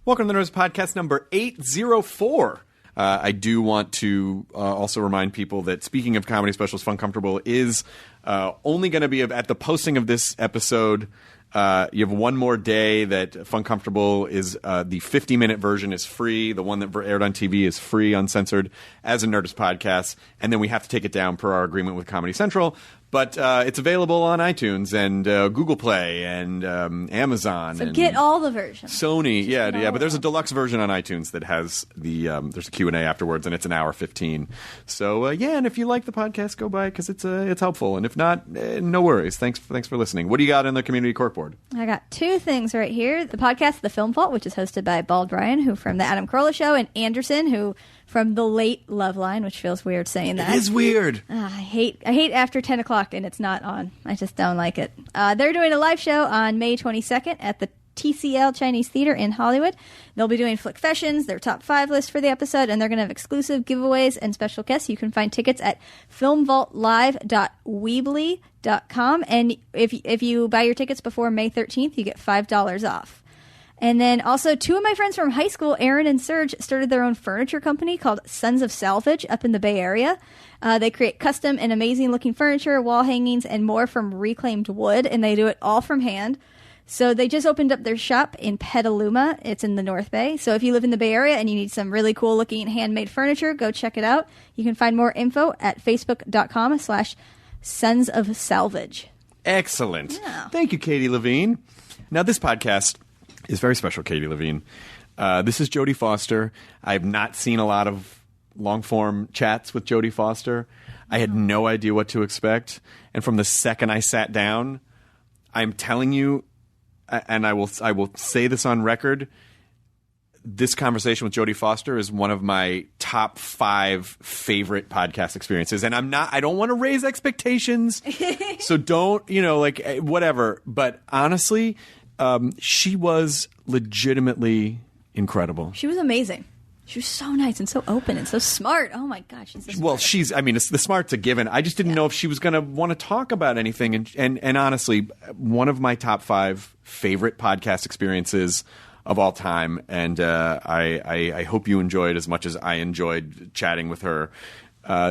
Welcome to the Nerdist Podcast number 804. I do want to also remind people that speaking of comedy specials, Fun Comfortable is only going to be at the posting of this episode. You have one more day that Fun Comfortable is the 50-minute version is free. The one that aired on TV is free, uncensored, as a Nerdist podcast. And then we have to take it down per our agreement with Comedy Central. But it's available on iTunes and Google Play and Amazon. So and get all the versions. Sony, yeah. But there's a deluxe version on iTunes that has there's a Q&A afterwards, and it's an hour 15. So and if you like the podcast, go by it because it's helpful. And if not, no worries. Thanks for listening. What do you got in the community corkboard? I got two things right here. The podcast, The Film Vault, which is hosted by Bald Ryan, who from The Adam Carolla Show, and Anderson, who from The Late Loveline, which feels weird saying that. It is weird. I hate after 10 o'clock and it's not on. I just don't like it. They're doing a live show on May 22nd at the TCL Chinese Theater in Hollywood. They'll be doing Flick Fashions, their top 5 list for the episode, and they're going to have exclusive giveaways and special guests. You can find tickets at filmvaultlive.weebly.com, and if you buy your tickets before May 13th, you get $5 off. And then also, two of my friends from high school, Aaron and Serge, started their own furniture company called Sons of Salvage up in the Bay Area. They create custom and amazing-looking furniture, wall hangings, and more from reclaimed wood, and they do it all from hand. So they just opened up their shop in Petaluma. It's in the North Bay. So if you live in the Bay Area and you need some really cool-looking handmade furniture, go check it out. You can find more info at facebook.com/Sons of Salvage. Excellent. Yeah. Thank you, Katie Levine. Now, this podcast is very special, Katie Levine. This is Jodie Foster. I've not seen a lot of long-form chats with Jodie Foster. I had no idea what to expect. And from the second I sat down, I'm telling you, and I will say this on record, this conversation with Jodie Foster is one of my top 5 favorite podcast experiences. And I don't want to raise expectations. So don't, whatever. But honestly, she was legitimately incredible. She was amazing. She was so nice and so open and so smart. Oh my God, she's so smart. Well, it's the smart's a given. I just didn't know if she was going to want to talk about anything. And honestly, one of my top 5 favorite podcast experiences of all time. And I hope you enjoyed as much as I enjoyed chatting with her.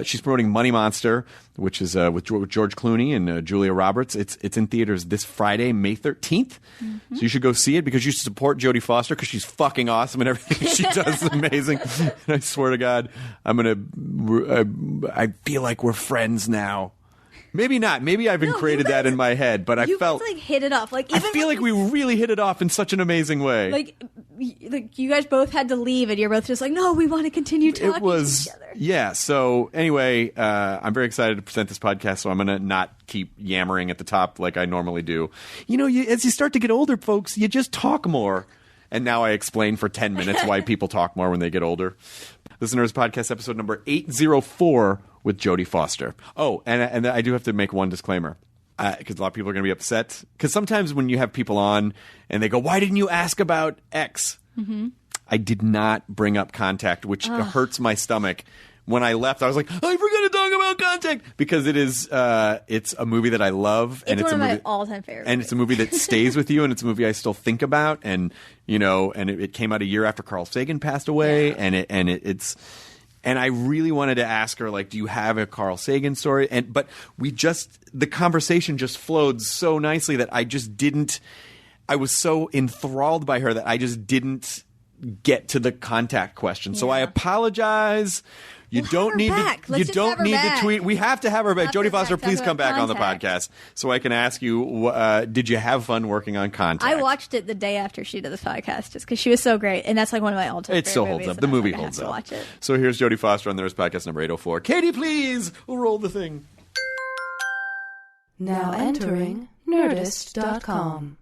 She's promoting Money Monster, which is with George Clooney and Julia Roberts. It's in theaters this Friday, May 13th. Mm-hmm. So you should go see it because you should support Jodie Foster because she's fucking awesome and everything she does is amazing. And I swear to God, I feel like we're friends now. Maybe not. Maybe I've created that in my head, but I felt like hit it off. Like I feel like we really hit it off in such an amazing way. Like you guys both had to leave, and you're both just like, no, we want to continue talking to each other. Yeah. So anyway, I'm very excited to present this podcast. So I'm going to not keep yammering at the top like I normally do. As you start to get older, folks, you just talk more. And now I explain for 10 minutes why people talk more when they get older. This is Nerdist Podcast episode number 804 with Jodie Foster. Oh, and I do have to make one disclaimer because a lot of people are going to be upset. Because sometimes when you have people on and they go, why didn't you ask about X? Mm-hmm. I did not bring up Contact, which hurts my stomach. When I left, I was like, I forgot to talk about Contact because it's a movie that I love. It's one of my all-time favorites. And it's a movie that stays with you, and it's a movie I still think about. And, it came out a year after Carl Sagan passed away. Yeah. And I really wanted to ask her, like, do you have a Carl Sagan story? But the conversation just flowed so nicely that I was so enthralled by her that I just didn't get to the Contact question. Yeah. So I apologize. You don't need to tweet. We have to have her back. Jodie Foster, please come back on the podcast so I can ask you, did you have fun working on Contact? I watched it the day after she did this podcast just because she was so great. And that's like one of my all-time favorite movies. It still holds up. The movie holds up. Watch it. So here's Jodie Foster on the Nerdist Podcast number 804. Katie, please. We'll roll the thing. Now entering Nerdist.com.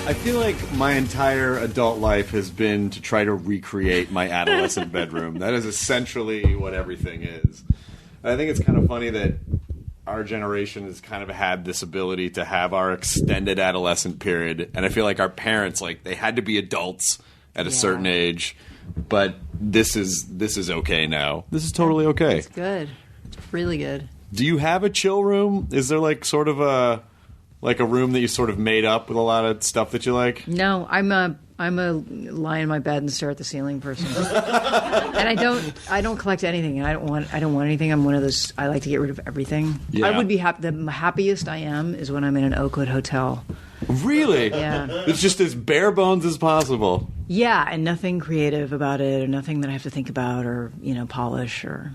I feel like my entire adult life has been to try to recreate my adolescent bedroom. That is essentially what everything is. I think it's kind of funny that our generation has kind of had this ability to have our extended adolescent period, and I feel like our parents, like, they had to be adults at a certain age, but this is okay now. This is totally okay. It's good. It's really good. Do you have a chill room? Is there like sort of a room that you sort of made up with a lot of stuff that you like? No, I'm a lie in my bed and stare at the ceiling person. And I don't collect anything, and I don't want anything. I'm one of those, I like to get rid of everything. Yeah. I would be happy. The happiest I am is when I'm in an Oakwood hotel. Really? Yeah. It's just as bare bones as possible. Yeah, and nothing creative about it, or nothing that I have to think about, or polish, or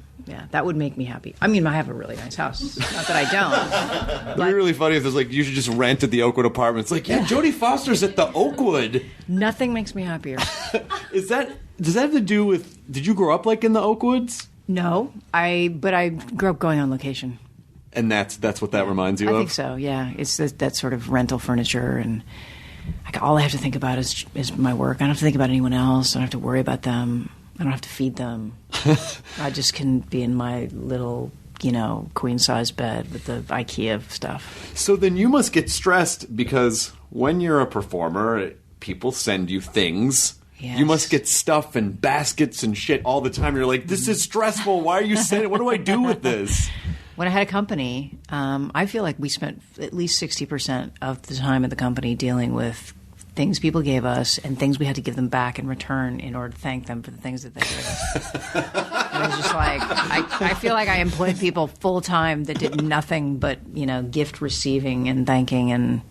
that would make me happy. I mean, I have a really nice house. Not that I don't. It'd be really funny if there's like you should just rent at the Oakwood apartment. It's like, Jodie Foster's at the Oakwood. Nothing makes me happier. Does that have to do with? Did you grow up like in the Oakwoods? No, but I grew up going on location. And that's what that reminds you of? I think so, yeah. It's that sort of rental furniture, and all I have to think about is my work. I don't have to think about anyone else. I don't have to worry about them. I don't have to feed them. I just can be in my little, queen-size bed with the IKEA stuff. So then you must get stressed because when you're a performer, people send you things. Yes. You must get stuff and baskets and shit all the time. You're like, this is stressful. Why are you sending? What do I do with this? When I had a company, I feel like we spent at least 60% of the time at the company dealing with things people gave us and things we had to give them back in return in order to thank them for the things that they gave us. It was just like, I feel like I employed people full time that did nothing but, gift receiving and thanking, and,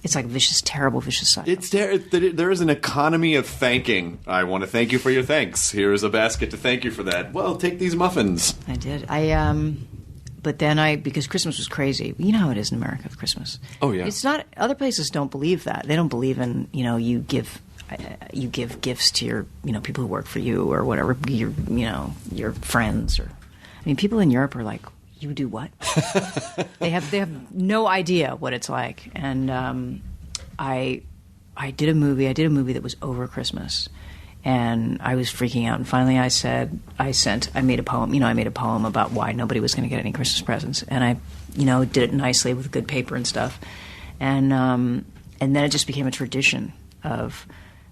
it's like terrible vicious cycle. There is an economy of thanking. I want to thank you for your thanks. Here is a basket to thank you for that. Well, take these muffins. I did. But then because Christmas was crazy. You know how it is in America with Christmas. Oh, yeah. It's not, other places don't believe that. They don't believe in, you give gifts to your, people who work for you or whatever, your friends, or, people in Europe are like, you do what? They have no idea what it's like. And I did a movie that was over Christmas, and I was freaking out. And finally, I made a poem about why nobody was going to get any Christmas presents, and I, did it nicely with good paper and stuff, and then it just became a tradition of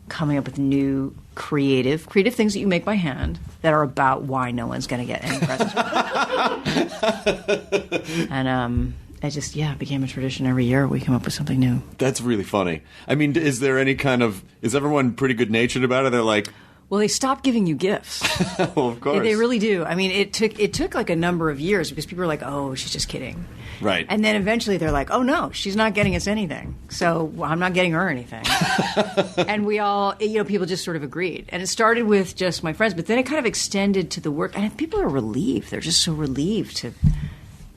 coming up with new creative things that you make by hand that are about why no one's going to get any presents. And it just became a tradition. Every year we come up with something new. That's really funny. I mean, is everyone pretty good natured about it? They're like, well, they stopped giving you gifts. Well, of course. They really do. I mean, it took like a number of years because people were like, oh, she's just kidding. Right. And then eventually they're like, oh, no, she's not getting us anything. So I'm not getting her anything. And we all, people just sort of agreed. And it started with just my friends, but then it kind of extended to the work. And people are relieved. They're just so relieved to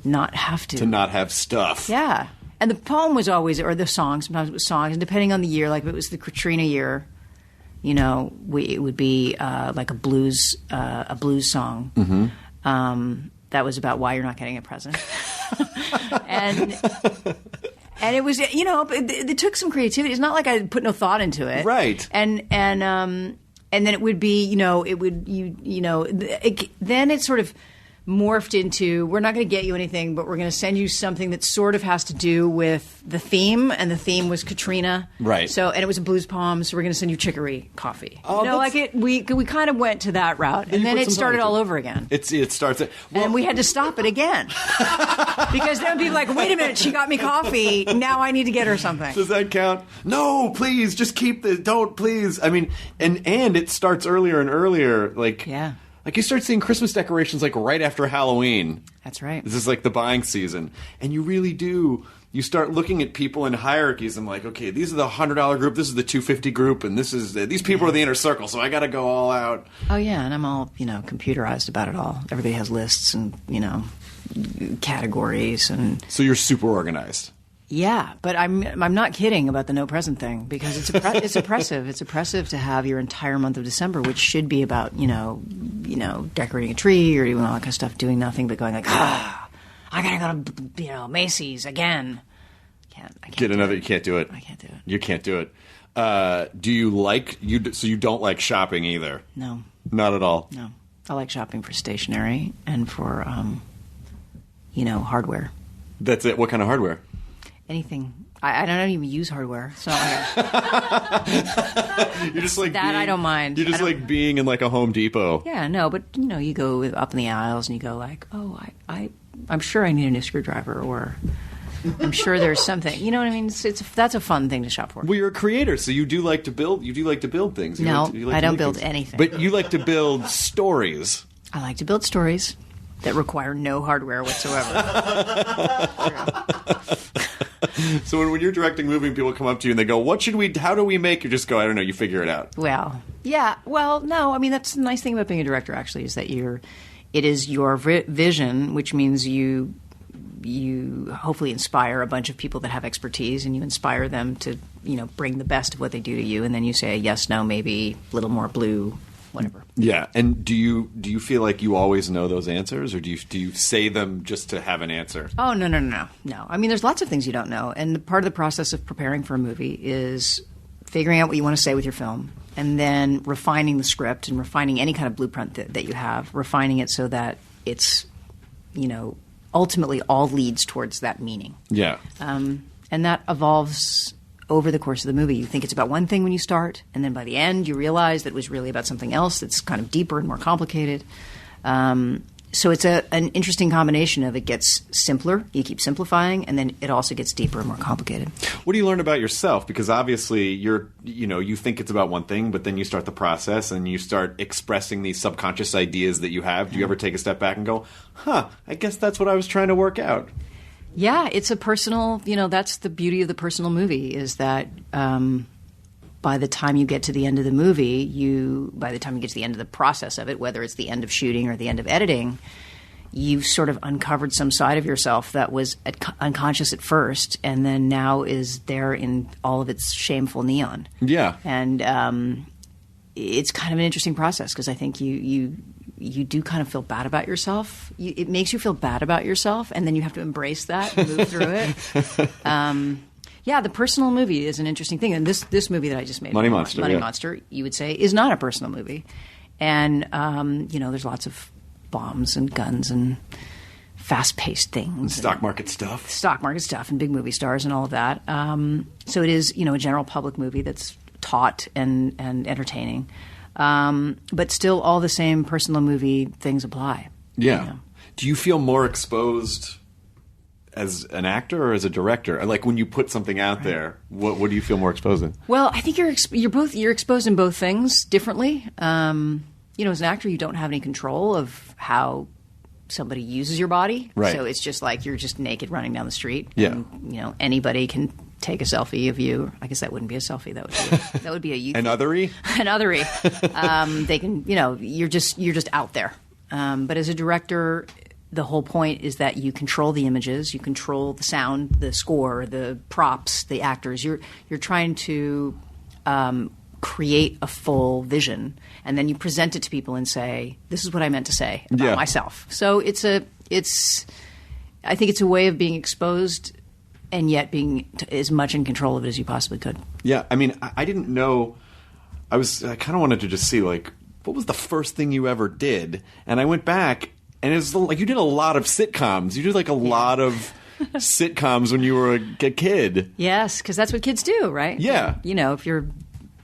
not have to. To not have stuff. Yeah. And the poem was always, or the song, sometimes it was songs. And depending on the year, like if it was the Katrina year, it would be like a blues song. Mm-hmm. That was about why you're not getting a present. and it was, it took some creativity. It's not like I put no thought into it. Right. And then it would be, then it sort of morphed into, we're not going to get you anything, but we're going to send you something that sort of has to do with the theme, and the theme was Katrina. Right. So, and it was a blues poem, so we're going to send you chicory coffee. Oh, we kind of went to that route, and then it started all over again. It starts. And we had to stop it again because then people were like, wait a minute, she got me coffee. Now I need to get her something. Does that count? No, please, just keep this. Don't, please. I mean, and it starts earlier and earlier. Like, yeah. Like you start seeing Christmas decorations like right after Halloween. That's right. This is like the buying season. And you really do. You start looking at people in hierarchies. I'm like, okay, these are the $100 group. This is the $250 group. And these people are the inner circle. So I got to go all out. Oh, yeah. And I'm all, computerized about it all. Everybody has lists and, categories. And so you're super organized. Yeah, but I'm not kidding about the no present thing because it's oppressive. It's oppressive to have your entire month of December, which should be about decorating a tree or doing all that kind of stuff, doing nothing but going like, I gotta go to Macy's again. I can't get another. You can't do it. I can't do it. You can't do it. Do you like you? So you don't like shopping either? No, not at all. No, I like shopping for stationery and for hardware. That's it. What kind of hardware? Anything. I don't even use hardware. So You're just like that I don't mind. You're just like being in like a Home Depot. Yeah, no, but you go up in the aisles and you go like, oh, I'm sure I need a new screwdriver, or I'm sure there's something. You know what I mean? That's a fun thing to shop for. Well, you're a creator, so you do like to build. You do like to build things. I don't build anything. But you like to build stories. I like to build stories that require no hardware whatsoever. So when you're directing a movie and people come up to you and they go, how do we make? You just go, I don't know, you figure it out. Well, yeah. Well, no, I mean, that's the nice thing about being a director, actually, is that it is your vision, which means you hopefully inspire a bunch of people that have expertise, and you inspire them to, bring the best of what they do to you, and then you say yes, no, maybe, a little more blue, whatever. Yeah. And do you feel like you always know those answers, or do you say them just to have an answer? Oh, no. I mean, there's lots of things you don't know, and part of the process of preparing for a movie is figuring out what you want to say with your film, and then refining the script and refining any kind of blueprint that you have, refining it so that it's, ultimately all leads towards that meaning. Yeah. And that evolves over the course of the movie. You think it's about one thing when you start, and then by the end you realize that it was really about something else that's kind of deeper and more complicated. So it's an interesting combination of it gets simpler, you keep simplifying, and then it also gets deeper and more complicated. What do you learn about yourself? Because obviously you think it's about one thing, but then you start the process and you start expressing these subconscious ideas that you have. Do you ever take a step back and go, I guess that's what I was trying to work out? Yeah, it's a personal, that's the beauty of the personal movie, is that by the time you get to the end of the movie, by the time you get to the end of the process of it, whether it's the end of shooting or the end of editing, you've sort of uncovered some side of yourself that was unconscious at first, and then now is there in all of its shameful neon. Yeah. And it's kind of an interesting process, because I think you do kind of feel bad about yourself. It makes you feel bad about yourself, and then you have to embrace that and move through it. Yeah, the personal movie is an interesting thing. And this movie that I just made, Money Monster, you would say, is not a personal movie. And, there's lots of bombs and guns and fast-paced things. Stock market stuff. And big movie stars and all of that. So it is, a general public movie that's taut and entertaining. But still all the same personal movie things apply. Yeah. Do you feel more exposed as an actor or as a director? Like when you put something out there, what do you feel more exposed in? Well, I think you're exposed in both things differently. As an actor, you don't have any control of how somebody uses your body. Right. So it's just like you're just naked running down the street. Yeah. And, anybody can take a selfie of you. I guess that wouldn't be a selfie. That would be a youth. An othery? An othery. They can, you're just out there. But as a director, the whole point is that you control the images, you control the sound, the score, the props, the actors. You're trying to create a full vision, and then you present it to people and say, "This is what I meant to say about myself." So I think it's a way of being exposed and yet being as much in control of it as you possibly could. Yeah, I mean, I didn't know. I kind of wanted to just see, like, what was the first thing you ever did? And I went back. And it's like you did a lot of sitcoms. You did like a lot of sitcoms when you were a kid. Yes, because that's what kids do, right? Yeah. If you're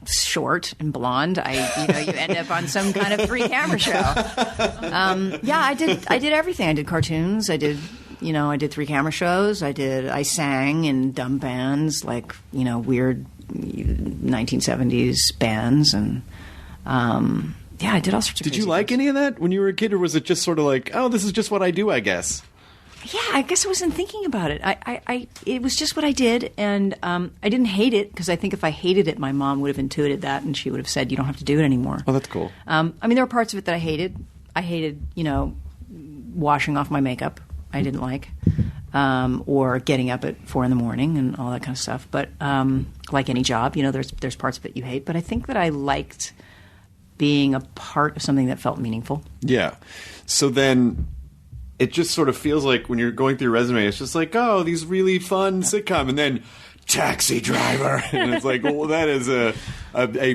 short and blonde, you end up on some kind of free camera show. I did everything. I did cartoons. I did 3 camera shows. I sang in dumb bands, like weird 1970s bands, and. Yeah, I did all sorts of. Did you like any of that when you were a kid, or was it just sort of like, oh, this is just what I do, I guess? Yeah, I guess I wasn't thinking about it. It was just what I did, and I didn't hate it, because I think if I hated it, my mom would have intuited that, and she would have said, "You don't have to do it anymore." Oh, that's cool. I mean, there were parts of it that I hated. I hated, washing off my makeup. I didn't like, or getting up at 4 a.m. and all that kind of stuff. But like any job, there's parts of it you hate. But I think that I liked being a part of something that felt meaningful. Yeah. So then it just sort of feels like when you're going through your resume, it's just like, oh, these really fun sitcom. And then Taxi Driver. And it's like, well, that is a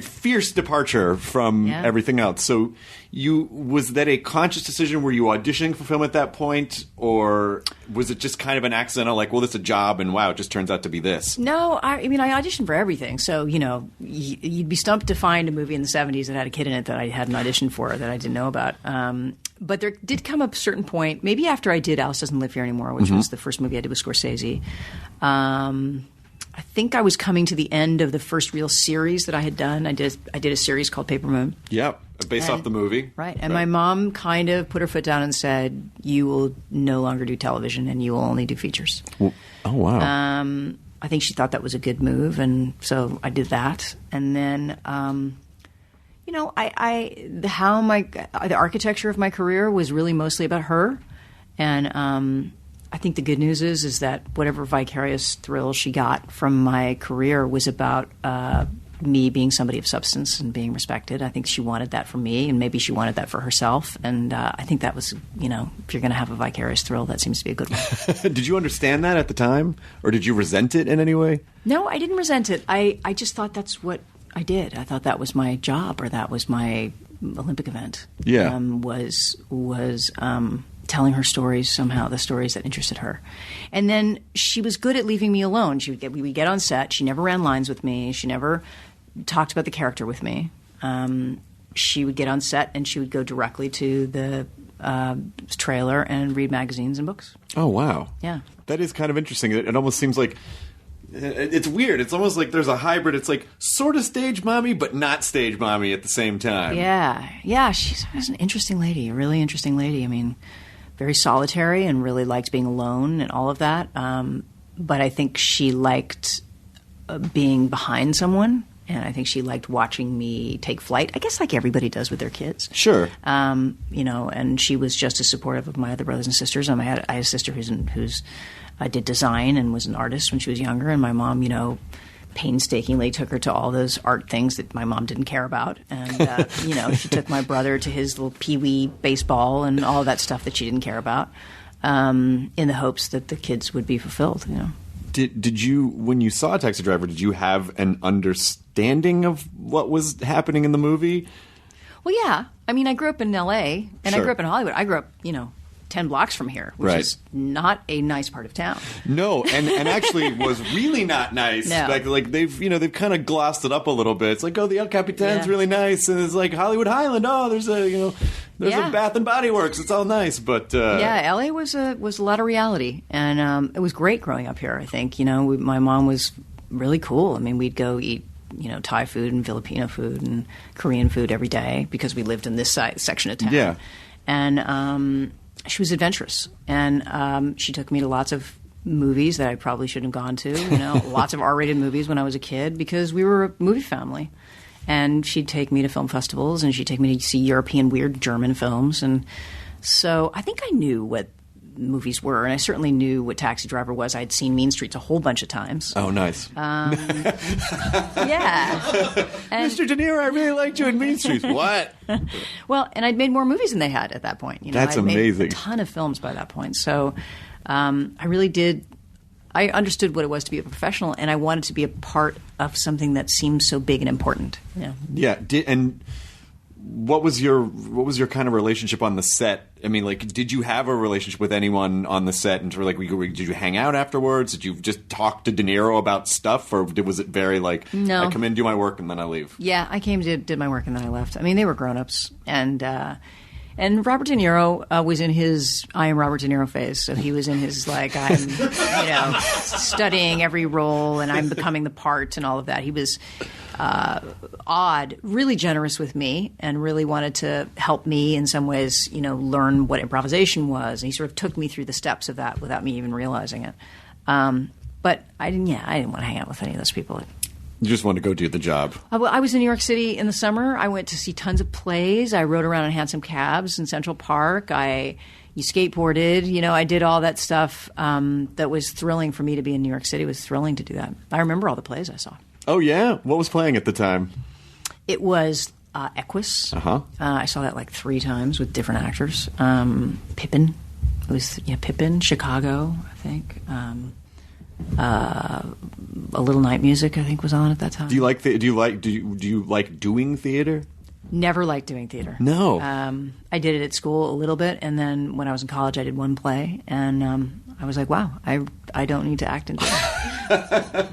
fierce departure from everything else. So was that a conscious decision? Were you auditioning for film at that point? Or was it just kind of an accidental, like, well, this is a job and wow, it just turns out to be this? No, I mean, I auditioned for everything. So, you'd be stumped to find a movie in the 70s that had a kid in it that I hadn't auditioned for that I didn't know about. But there did come a certain point, maybe after I did Alice Doesn't Live Here Anymore, which was the first movie I did with Scorsese. I think I was coming to the end of the first real series that I had done. I did a series called Paper Moon. Yep, based off the movie. Right. And my mom kind of put her foot down and said, you will no longer do television and you will only do features. Well, oh, wow. I think she thought that was a good move, and so I did that. And then, the architecture of my career was really mostly about her. And I think the good news is that whatever vicarious thrill she got from my career was about me being somebody of substance and being respected. I think she wanted that for me, and maybe she wanted that for herself. And I think that was, if you're going to have a vicarious thrill, that seems to be a good one. Did you understand that at the time? Or did you resent it in any way? No, I didn't resent it. I just thought that's what I did. I thought that was my job, or that was my Olympic event. Yeah. Was telling her stories somehow, the stories that interested her. And then she was good at leaving me alone. We would get on set. She never ran lines with me. She never talked about the character with me. She would get on set and she would go directly to the trailer and read magazines and books. Oh, wow. Yeah. That is kind of interesting. It almost seems like it's weird. It's almost like there's a hybrid. It's like sort of stage mommy, but not stage mommy at the same time. Yeah. Yeah, she's an interesting lady, a really interesting lady. I mean, very solitary and really liked being alone and all of that. But I think she liked being behind someone, and I think she liked watching me take flight. I guess like everybody does with their kids. Sure. And she was just as supportive of my other brothers and sisters. I had a sister who's did design and was an artist when she was younger, and my mom, painstakingly took her to all those art things that my mom didn't care about. And, she took my brother to his little peewee baseball and all that stuff that she didn't care about, in the hopes that the kids would be fulfilled, Did you, when you saw Taxi Driver, did you have an understanding of what was happening in the movie? Well, yeah. I mean, I grew up in L.A., and Sure. I grew up in Hollywood. I grew up, 10 blocks from here, which Right. is not a nice part of town. No, and actually was really not nice. No. Like they've kind of glossed it up was like, oh, the El Capitan's Yeah. really nice, and it's like Hollywood Highland. Oh, there's a Yeah. Bath and Body Works. It's all nice, but Yeah, LA was a lot of reality, and it was great growing up here. I think my mom was really cool. I mean, we'd go eat Thai food and Filipino food and Korean food every day because we lived in this section of town. Yeah. And she was adventurous, and she took me to lots of movies that I probably shouldn't have gone to. Lots of R-rated movies when I was a kid because we were a movie family. And she'd take me to film festivals, and she'd take me to see European weird German films. And so I think I knew what movies were, and I certainly knew what Taxi Driver was. I'd seen Mean Streets a whole bunch of times. oh, nice. Yeah. And, Mr. De Niro, I really liked you in Mean Streets. What? well, and I'd made more movies than they had at that point. That's I'd made amazing. a ton of films by that point. So I really did. I understood what it was to be a professional, and I wanted to be a part of something that seemed so big and important. Yeah. And what was your kind of relationship on the set? I mean, like, did you have a relationship with anyone on the set? And did you hang out afterwards? Did you just talk to De Niro about stuff, or was it very like, No. I come in, do my work, and then I leave? Yeah, I came, did my work, and then I left. I mean, they were grown-ups, and Robert De Niro was in his I am Robert De Niro phase. So he was in his like I'm studying every role and I'm becoming the part and all of that. He was odd, really generous with me, and really wanted to help me in some ways, learn what improvisation was. And he sort of took me through the steps of that without me even realizing it. But I didn't want to hang out with any of those people. You just wanted to go do the job. I was in New York City in the summer. I went to see tons of plays. I rode around in handsome cabs in Central Park. You skateboarded. I did all that stuff that was thrilling for me to be in New York City. It was thrilling to do that. I remember all the plays I saw. Oh, yeah? What was playing at the time? It was Equus. Uh-huh. I saw that like 3 times with different actors. Pippin. It was Pippin, Chicago, I think. A Little Night Music, I think, was on at that time. Do you like doing theater? Never liked doing theater. No. I did it at school a little bit, and then when I was in college, I did one play, and I was like, wow, I don't need to act in theater.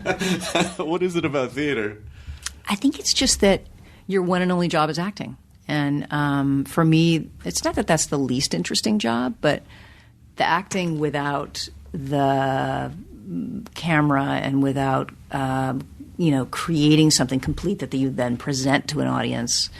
What is it about theater? I think it's just that your one and only job is acting. And for me, it's not that that's the least interesting job, but the acting without the camera and without, creating something complete that you then present to an audience,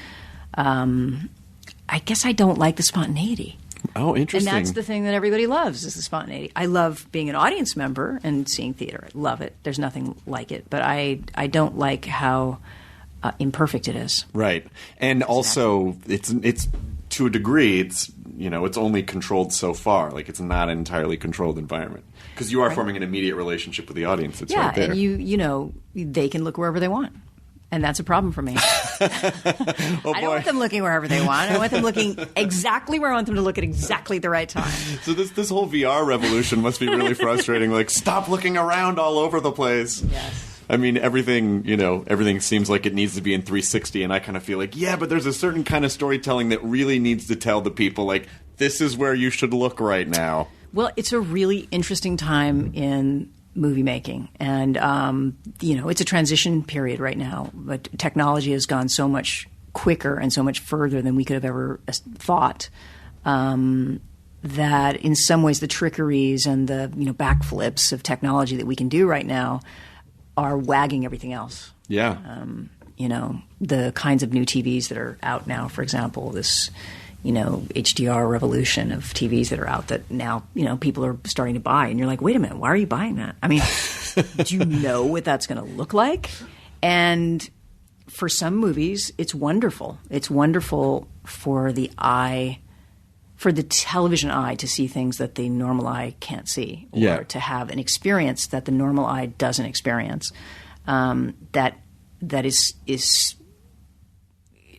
I guess I don't like the spontaneity. Oh, interesting. And that's the thing that everybody loves is the spontaneity. I love being an audience member and seeing theater. I love it. There's nothing like it. But I don't like how imperfect it is. Right. And also, it's to a degree, it's only controlled so far. Like, it's not an entirely controlled environment. Because you are forming an immediate relationship with the audience. It's right there. And they can look wherever they want. And that's a problem for me. I don't want them looking wherever they want. I want them looking exactly where I want them to look at exactly the right time. So this whole VR revolution must be really frustrating. Like, stop looking around all over the place. Yes. I mean, everything seems like it needs to be in 360, and I kind of feel like, yeah, but there's a certain kind of storytelling that really needs to tell the people, like, this is where you should look right now. Well, it's a really interesting time in movie making, and it's a transition period right now. But technology has gone so much quicker and so much further than we could have ever thought. That in some ways, the trickeries and the backflips of technology that we can do right now are wagging everything else. Yeah. The kinds of new TVs that are out now, for example, this HDR revolution of TVs that are out that now, people are starting to buy. And you're like, wait a minute, why are you buying that? I mean, do you know what that's going to look like? And for some movies, it's wonderful. It's wonderful for the eye, for the television eye to see things that the normal eye can't see, or to have an experience that the normal eye doesn't experience. That is,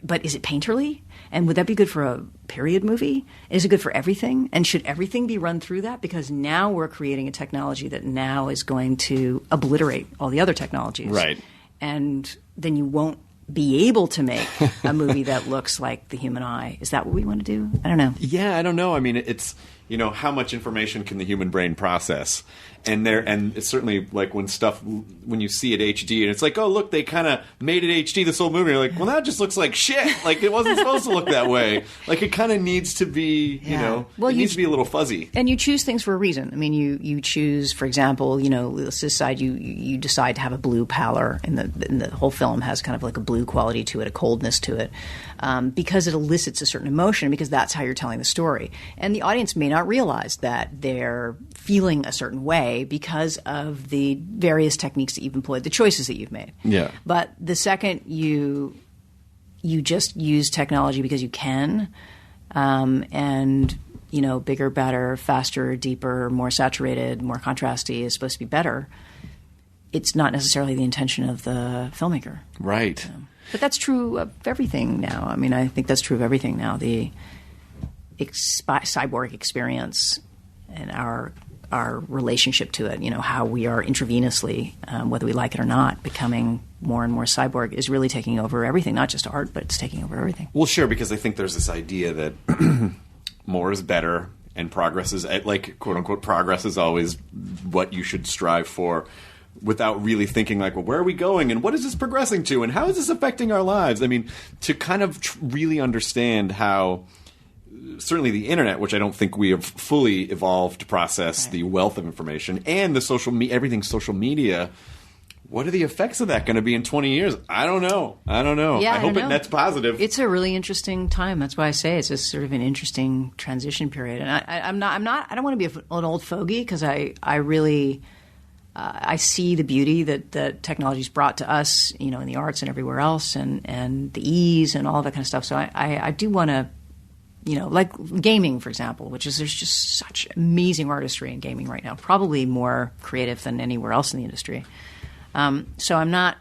but is it painterly? And would that be good for a period movie? Is it good for everything? And should everything be run through that? Because now we're creating a technology that now is going to obliterate all the other technologies. Right. And then you won't be able to make a movie that looks like the human eye. Is that what we want to do? I don't know. Yeah, I don't know. I mean, it's, how much information can the human brain process? And it's certainly like when you see it HD and it's like, oh, look, they kind of made it HD this whole movie. You're like, well, that just looks like shit. Like, it wasn't supposed to look that way. Like, it kind of needs to be, it needs to be a little fuzzy. And you choose things for a reason. I mean, you choose, for example, let's decide you decide to have a blue pallor, and the whole film has kind of like a blue quality to it, a coldness to it, because it elicits a certain emotion, because that's how you're telling the story. And the audience may not realize that they're feeling a certain way because of the various techniques that you've employed, the choices that you've made. Yeah. But the second you just use technology because you can, and bigger, better, faster, deeper, more saturated, more contrasty is supposed to be better, it's not necessarily the intention of the filmmaker. Right. But that's true of everything now. I mean, I think that's true of everything now. The cyborg experience and our relationship to it, how we are intravenously, whether we like it or not, becoming more and more cyborg is really taking over everything, not just art, but it's taking over everything. Well, sure, because I think there's this idea that more is better, and progress is, like, quote-unquote, progress is always what you should strive for, without really thinking like, well, where are we going, and what is this progressing to, and how is this affecting our lives? I mean, to kind of really understand how certainly the internet, which I don't think we have fully evolved to process the wealth of information, and the everything social media. What are the effects of that going to be in 20 years? I don't know. Yeah, I hope it nets positive. It's a really interesting time. That's why I say it's just sort of an interesting transition period. And I don't want to be an old fogey, because I really I see the beauty that technology's brought to us, in the arts and everywhere else, and the ease and all that kind of stuff. So I do want to. Like gaming, for example, there's just such amazing artistry in gaming right now, probably more creative than anywhere else in the industry. So I'm not,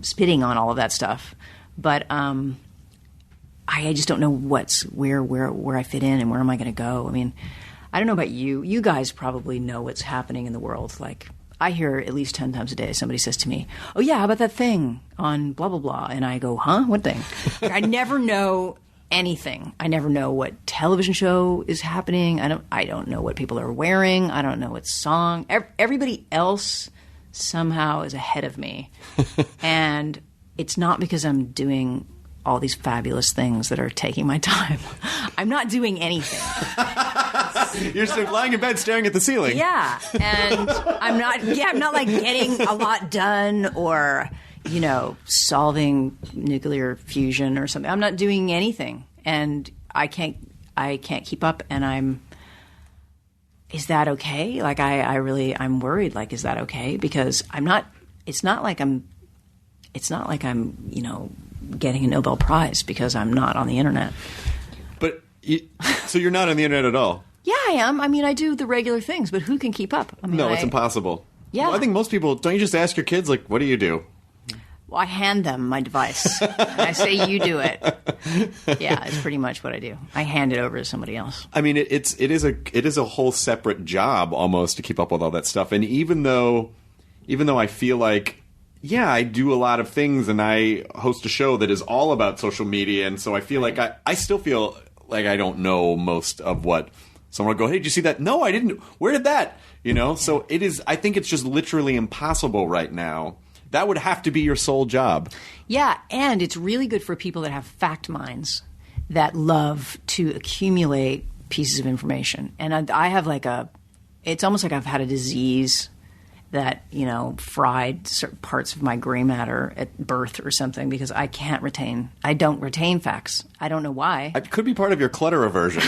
spitting on all of that stuff, but I just don't know where I fit in and where am I going to go. I mean, I don't know about you. You guys probably know what's happening in the world. Like, I hear at least 10 times a day somebody says to me, "Oh yeah, how about that thing on blah blah blah?" And I go, "Huh? What thing?" Like, I never know anything. I never know what television show is happening. I don't know what people are wearing. I don't know what song. Everybody else somehow is ahead of me. And it's not because I'm doing all these fabulous things that are taking my time. I'm not doing anything. You're still lying in bed staring at the ceiling. Yeah. And I'm not like getting a lot done or, you know, solving nuclear fusion or something. I'm not doing anything. And I can't keep up, and is that okay? Like I'm worried, like, is that okay? Because it's not like I'm, you know, getting a Nobel Prize because I'm not on the internet. But so you're not on the internet at all? Yeah, I am. I mean, I do the regular things, but who can keep up? I mean, no, it's impossible. Yeah. Well, I think most people, don't you just ask your kids, like, what do you do? Well, I hand them my device. And I say, you do it. Yeah, it's pretty much what I do. I hand it over to somebody else. I mean, it is a whole separate job almost to keep up with all that stuff. And even though I feel like, yeah, I do a lot of things and I host a show that is all about social media, and so I feel like I still feel like I don't know most of what someone will go, "Hey, did you see that?" "No, I didn't. Where did that?" You know? So it is, I think it's just literally impossible right now. That would have to be your sole job. Yeah, and it's really good for people that have fact minds that love to accumulate pieces of information. And I have it's almost like I've had a disease that, you know, fried certain parts of my gray matter at birth or something, because I don't retain facts. I don't know why. It could be part of your clutter aversion.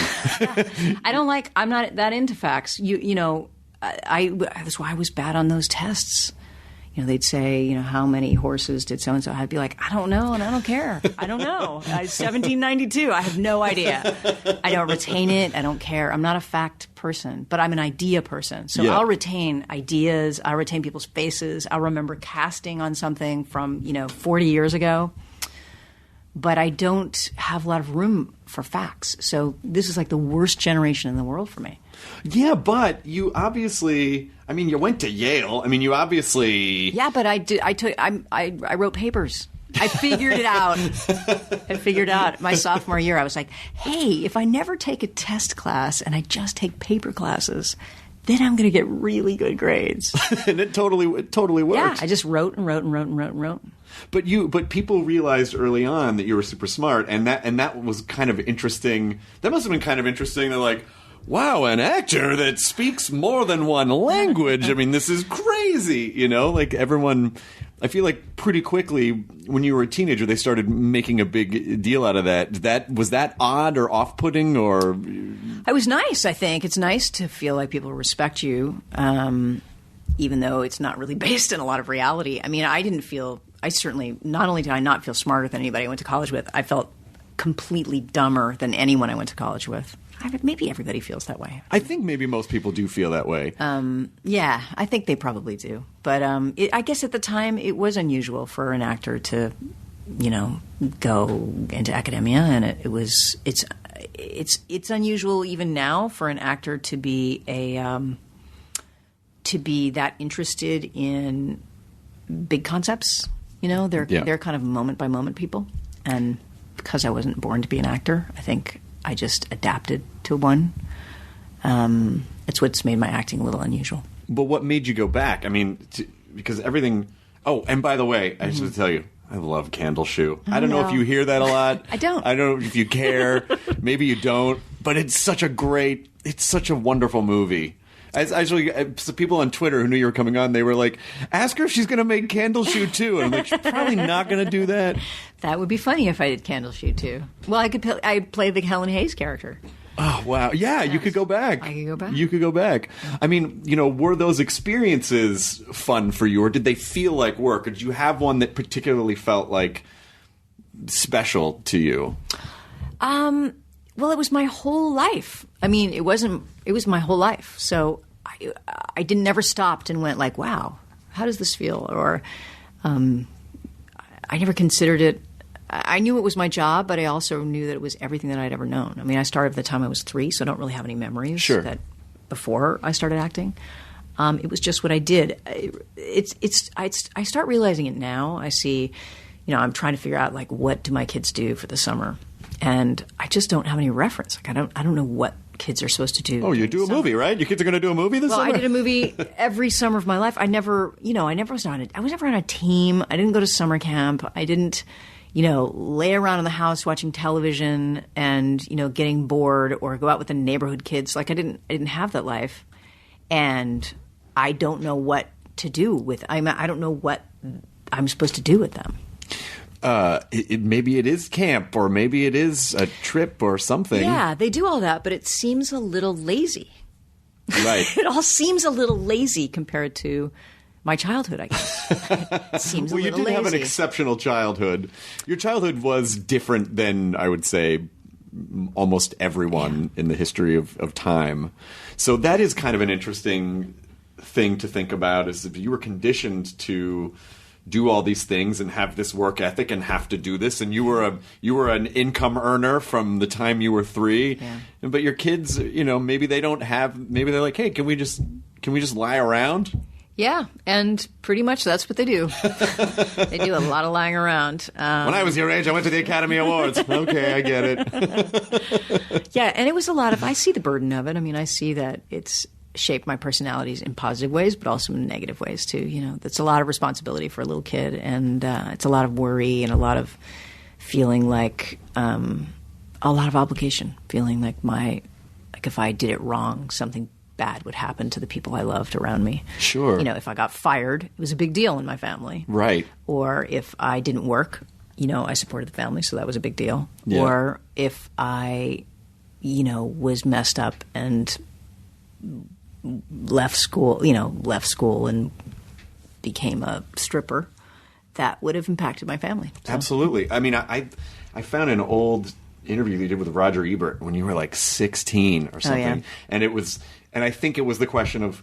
I'm not that into facts. You know, that's why I was bad on those tests. You know, they'd say, you know, how many horses did so-and-so? I'd be like, I don't know, and I don't care. I don't know. 1792. I have no idea. I don't retain it. I don't care. I'm not a fact person, but I'm an idea person. So yeah. I'll retain ideas. I'll retain people's faces. I'll remember casting on something from, you know, 40 years ago. But I don't have a lot of room for facts. So this is like the worst generation in the world for me. Yeah, but you obviously, I mean, you went to Yale. I mean, you obviously... Yeah, but I wrote papers. I figured it out. My sophomore year. I was like, hey, if I never take a test class and I just take paper classes, then I'm going to get really good grades. And it totally worked. Yeah, I just wrote and wrote and wrote and wrote and wrote. But people realized early on that you were super smart, and that was kind of interesting. That must have been kind of interesting. They're like, wow, an actor that speaks more than one language. I mean, this is crazy, you know? Like, everyone, I feel like pretty quickly, when you were a teenager, they started making a big deal out of that. Was that odd or off-putting, or? It was nice, I think. It's nice to feel like people respect you, even though it's not really based in a lot of reality. I mean, not only did I not feel smarter than anybody I went to college with, I felt completely dumber than anyone I went to college with. Maybe everybody feels that way. I think maybe most people do feel that way. Yeah, I think they probably do. But I guess at the time it was unusual for an actor to, you know, go into academia, and it's unusual even now for an actor to be that interested in big concepts. You know, they're kind of moment by moment people, and because I wasn't born to be an actor, I think I just adapted to one. It's what's made my acting a little unusual. But what made you go back? I mean, because everything... Oh, and by the way, I just want to tell you, I love Candle Shoe. I don't know if you hear that a lot. I don't. I don't know if you care. Maybe you don't. But it's such a wonderful movie. So people on Twitter who knew you were coming on, they were like, ask her if she's going to make Candle Shoe too. And I'm like, she's probably not going to do that. That would be funny if I did Candle Shoe too. Well, I play the Helen Hayes character. Oh, wow. Yeah, you could go back. I could go back. You could go back. I mean, you know, were those experiences fun for you, or did they feel like work? Or did you have one that particularly felt like special to you? Well, it was my whole life. I mean, it was my whole life. So I never stopped and went like, wow, how does this feel? Or I never considered it I knew it was my job, but I also knew that it was everything that I'd ever known. I mean, I started at the time I was 3, so I don't really have any memories that before I started acting. It was just what I did. I start realizing it now. I see, I'm trying to figure out like what do my kids do for the summer, and I just don't have any reference. Like I don't know what kids are supposed to do. Oh, you do a movie, right? Your kids are going to do a movie this summer? Well, I did a movie every summer of my life. I was never on a team. I didn't go to summer camp. I didn't, lay around in the house watching television and, getting bored or go out with the neighborhood kids. Like I didn't have that life. And I don't know what to do with, I don't know what I'm supposed to do with them. Maybe it is camp, or maybe it is a trip or something. Yeah, they do all that, but it seems a little lazy. Right. It all seems a little lazy compared to my childhood, I guess. It seems a little lazy. Well, you did have an exceptional childhood. Your childhood was different than, I would say, almost everyone in the history of time. So that is kind of an interesting thing to think about, is if you were conditioned to do all these things and have this work ethic and have to do this, and you were an income earner from the time you were 3, but your kids, maybe they don't have, maybe they're like, hey, can we just lie around? Yeah, and pretty much that's what they do. They do a lot of lying around. When I was your age, I went to the Academy Awards. Okay, I get it. Yeah, and it was a lot of, I see the burden of it. I mean, I see that it's shaped my personalities in positive ways, but also in negative ways too. That's a lot of responsibility for a little kid, and it's a lot of worry and a lot of feeling like a lot of obligation, feeling like if I did it wrong, something bad would happen to the people I loved around me. Sure. If I got fired, it was a big deal in my family. Right. Or if I didn't work, I supported the family, so that was a big deal. Yeah. Or if I, was messed up and left school and became a stripper, that would have impacted my family. So. Absolutely. I mean, I found an old interview you did with Roger Ebert when you were like 16 or something. Oh, yeah. And I think it was the question of,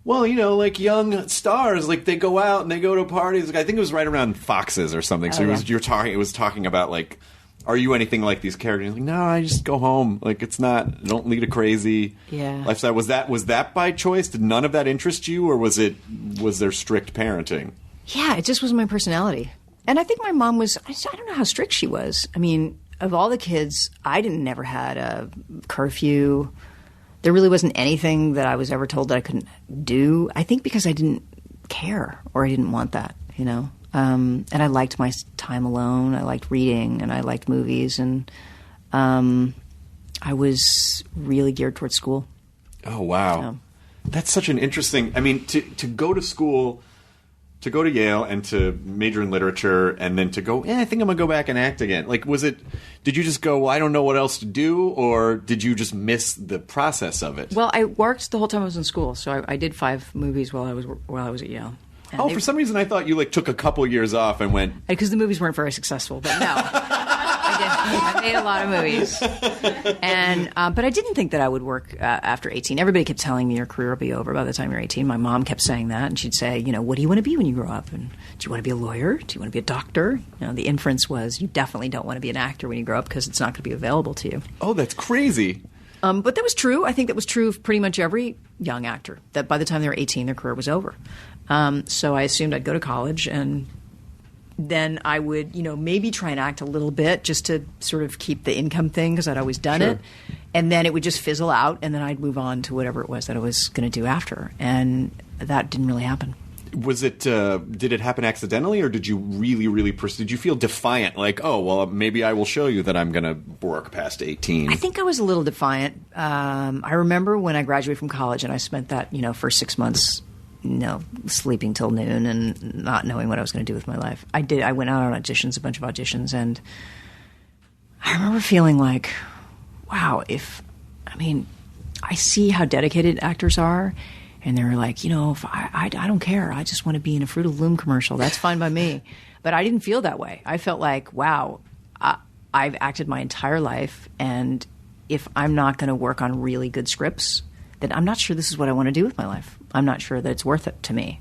well, like young stars, like they go out and they go to parties. Like, I think it was right around Foxes or something. So it was talking about like, are you anything like these characters? Like, no, I just go home. Like, it's not, I don't lead a crazy lifestyle. Was that by choice? Did none of that interest you, or was there strict parenting? Yeah, it just was my personality. And I think my mom was, I don't know how strict she was. I mean, of all the kids, I never had a curfew. There really wasn't anything that I was ever told that I couldn't do. I think because I didn't care, or I didn't want that, And I liked my time alone. I liked reading, and I liked movies, and I was really geared towards school. Oh, wow. That's such an interesting... I mean, to go to school, to go to Yale and to major in literature, and then to go, I think I'm going to go back and act again. Like, did you just go, well, I don't know what else to do, or did you just miss the process of it? Well, I worked the whole time I was in school, so I did 5 movies while I was at Yale. And for some reason I thought you took a couple years off and went... Because the movies weren't very successful, but no. I made a lot of movies. And but I didn't think that I would work after 18. Everybody kept telling me your career will be over by the time you're 18. My mom kept saying that, and she'd say, what do you want to be when you grow up? And do you want to be a lawyer? Do you want to be a doctor? The inference was you definitely don't want to be an actor when you grow up because it's not going to be available to you. Oh, that's crazy. But that was true. I think that was true of pretty much every young actor, that by the time they were 18, their career was over. So I assumed I'd go to college, and then I would, maybe try and act a little bit just to sort of keep the income thing because I'd always done it. And then it would just fizzle out, and then I'd move on to whatever it was that I was going to do after. And that didn't really happen. Was it? Did it happen accidentally, or did you really, really did you feel defiant? Like, oh, well, maybe I will show you that I'm going to work past 18. I think I was a little defiant. I remember when I graduated from college, and I spent that first 6 months, sleeping till noon and not knowing what I was going to do with my life. I went out on auditions, a bunch of auditions, and I remember feeling like, wow, I see how dedicated actors are. And they were like, if I don't care. I just want to be in a Fruit of the Loom commercial. That's fine by me. But I didn't feel that way. I felt like, wow, I've acted my entire life. And if I'm not going to work on really good scripts, then I'm not sure this is what I want to do with my life. I'm not sure that it's worth it to me.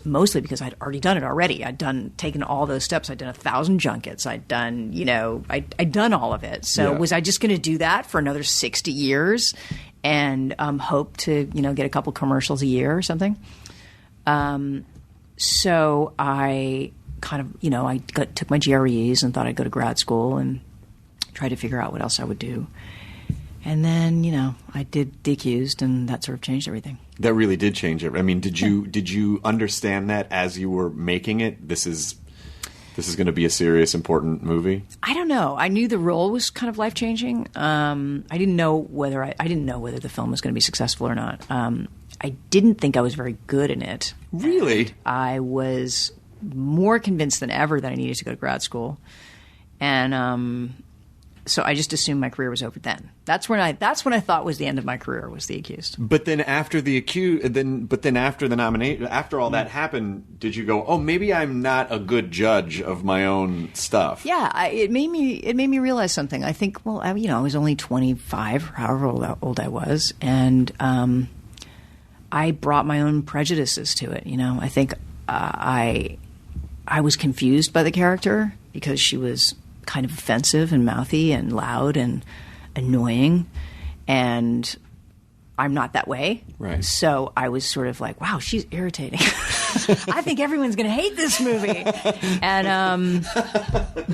mostly because I'd already done it already. I'd taken all those steps. I'd done 1,000 junkets. I'd done, I'd done all of it. So was I just going to do that for another 60 years and hope to, get a couple commercials a year or something? So I kind of, took my GREs and thought I'd go to grad school and try to figure out what else I would do. And then, I did The Accused, and that sort of changed everything. That really did change it. I mean, did you understand that as you were making it? This is going to be a serious, important movie? I don't know. I knew the role was kind of life-changing. I didn't know whether the film was going to be successful or not. I didn't think I was very good in it. Really? And I was more convinced than ever that I needed to go to grad school. And so I just assumed my career was over then. That's when I thought was the end of my career, was The Accused. But then after after the nomination, after all that happened, did you go, oh, maybe I'm not a good judge of my own stuff? Yeah, it made me realize something. I think, I was only 25, however old I was, and I brought my own prejudices to it. I think I was confused by the character because she was kind of offensive and mouthy and loud and annoying, and I'm not that way. Right. So I was sort of like, wow, she's irritating. I think everyone's going to hate this movie. And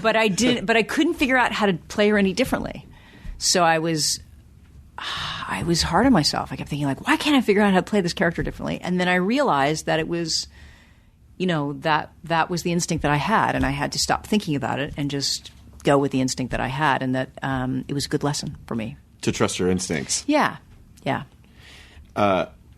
but I couldn't figure out how to play her any differently. So I was hard on myself. I kept thinking, like, why can't I figure out how to play this character differently? And then I realized that it was, that was the instinct that I had, and I had to stop thinking about it and just go with the instinct that I had, and that it was a good lesson for me. To trust your instincts. Yeah.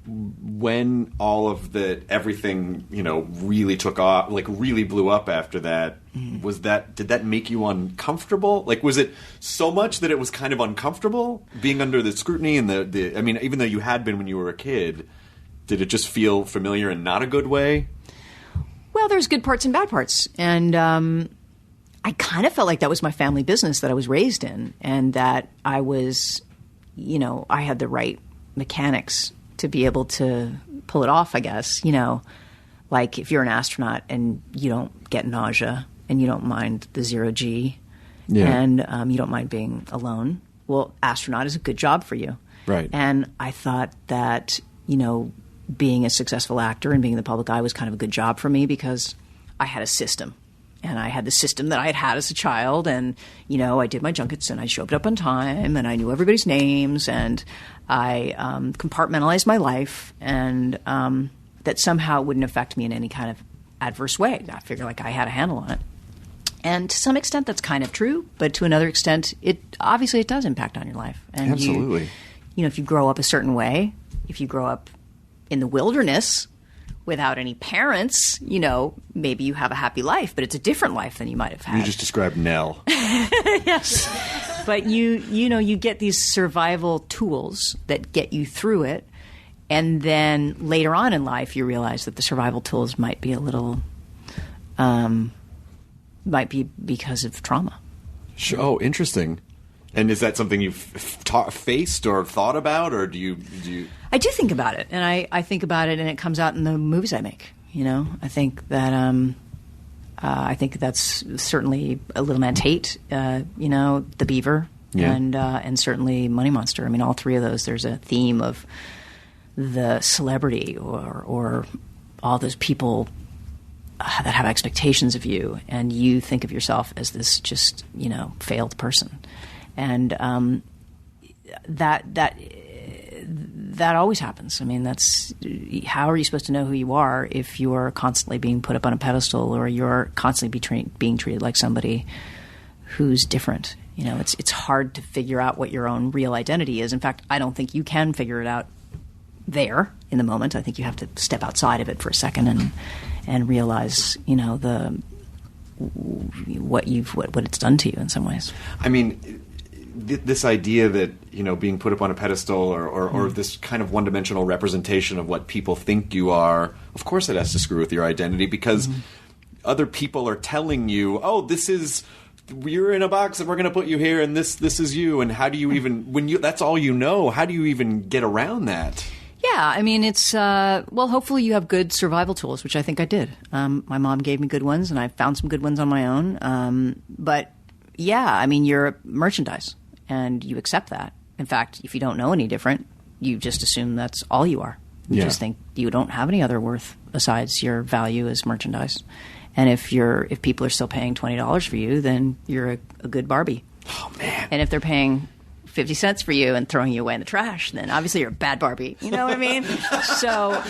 When all of everything, really took off, like really blew up after that, did that make you uncomfortable? Like, was it so much that it was kind of uncomfortable being under the scrutiny and I mean, even though you had been when you were a kid, did it just feel familiar in not a good way? Well, there's good parts and bad parts. And I kind of felt like that was my family business that I was raised in, and that I was, I had the right mechanics to be able to pull it off, I guess. Like if you're an astronaut and you don't get nausea and you don't mind the 0G and you don't mind being alone, well, astronaut is a good job for you. Right. And I thought that, being a successful actor and being in the public eye was kind of a good job for me because I had a system. And I had the system that I had as a child, and, I did my junkets, and I showed up on time, and I knew everybody's names, and I compartmentalized my life, and that somehow wouldn't affect me in any kind of adverse way. I figured like I had a handle on it. And to some extent, that's kind of true, but to another extent, it does impact on your life. And absolutely. If you grow up a certain way, if you grow up in the wilderness without any parents, maybe you have a happy life, but it's a different life than you might have had. You just described Nell. Yes. But you get these survival tools that get you through it. And then later on in life, you realize that the survival tools might be a little, might be because of trauma. Sure. Oh, interesting. And is that something you've faced or thought about, or do you? I do think about it, and I think about it, and it comes out in the movies I make. I think that that's certainly a Little Man Tate, The Beaver, and certainly Money Monster. I mean, all three of those. There's a theme of the celebrity or all those people that have expectations of you, and you think of yourself as this just failed person. And that always happens. I mean, that's how are you supposed to know who you are if you're constantly being put up on a pedestal, or you're constantly being treated like somebody who's different? It's hard to figure out what your own real identity is. In fact, I don't think you can figure it out there in the moment. I think you have to step outside of it for a second and realize what it's done to you in some ways. I mean, this idea that being put up on a pedestal or this kind of one-dimensional representation of what people think you are, of course it has to screw with your identity, because other people are telling you, oh, you're in a box and we're going to put you here, and this is you. And how do you even, that's all how do you even get around that? Yeah, I mean, it's, hopefully you have good survival tools, which I think I did. My mom gave me good ones, and I found some good ones on my own. But yeah, I mean, you're merchandise, and you accept that. In fact, if you don't know any different, you just assume that's all you are. You just think you don't have any other worth besides your value as merchandise. And if people are still paying $20 for you, then you're a good Barbie. Oh, man. And if they're paying 50 cents for you and throwing you away in the trash, then obviously you're a bad Barbie. You know what I mean? So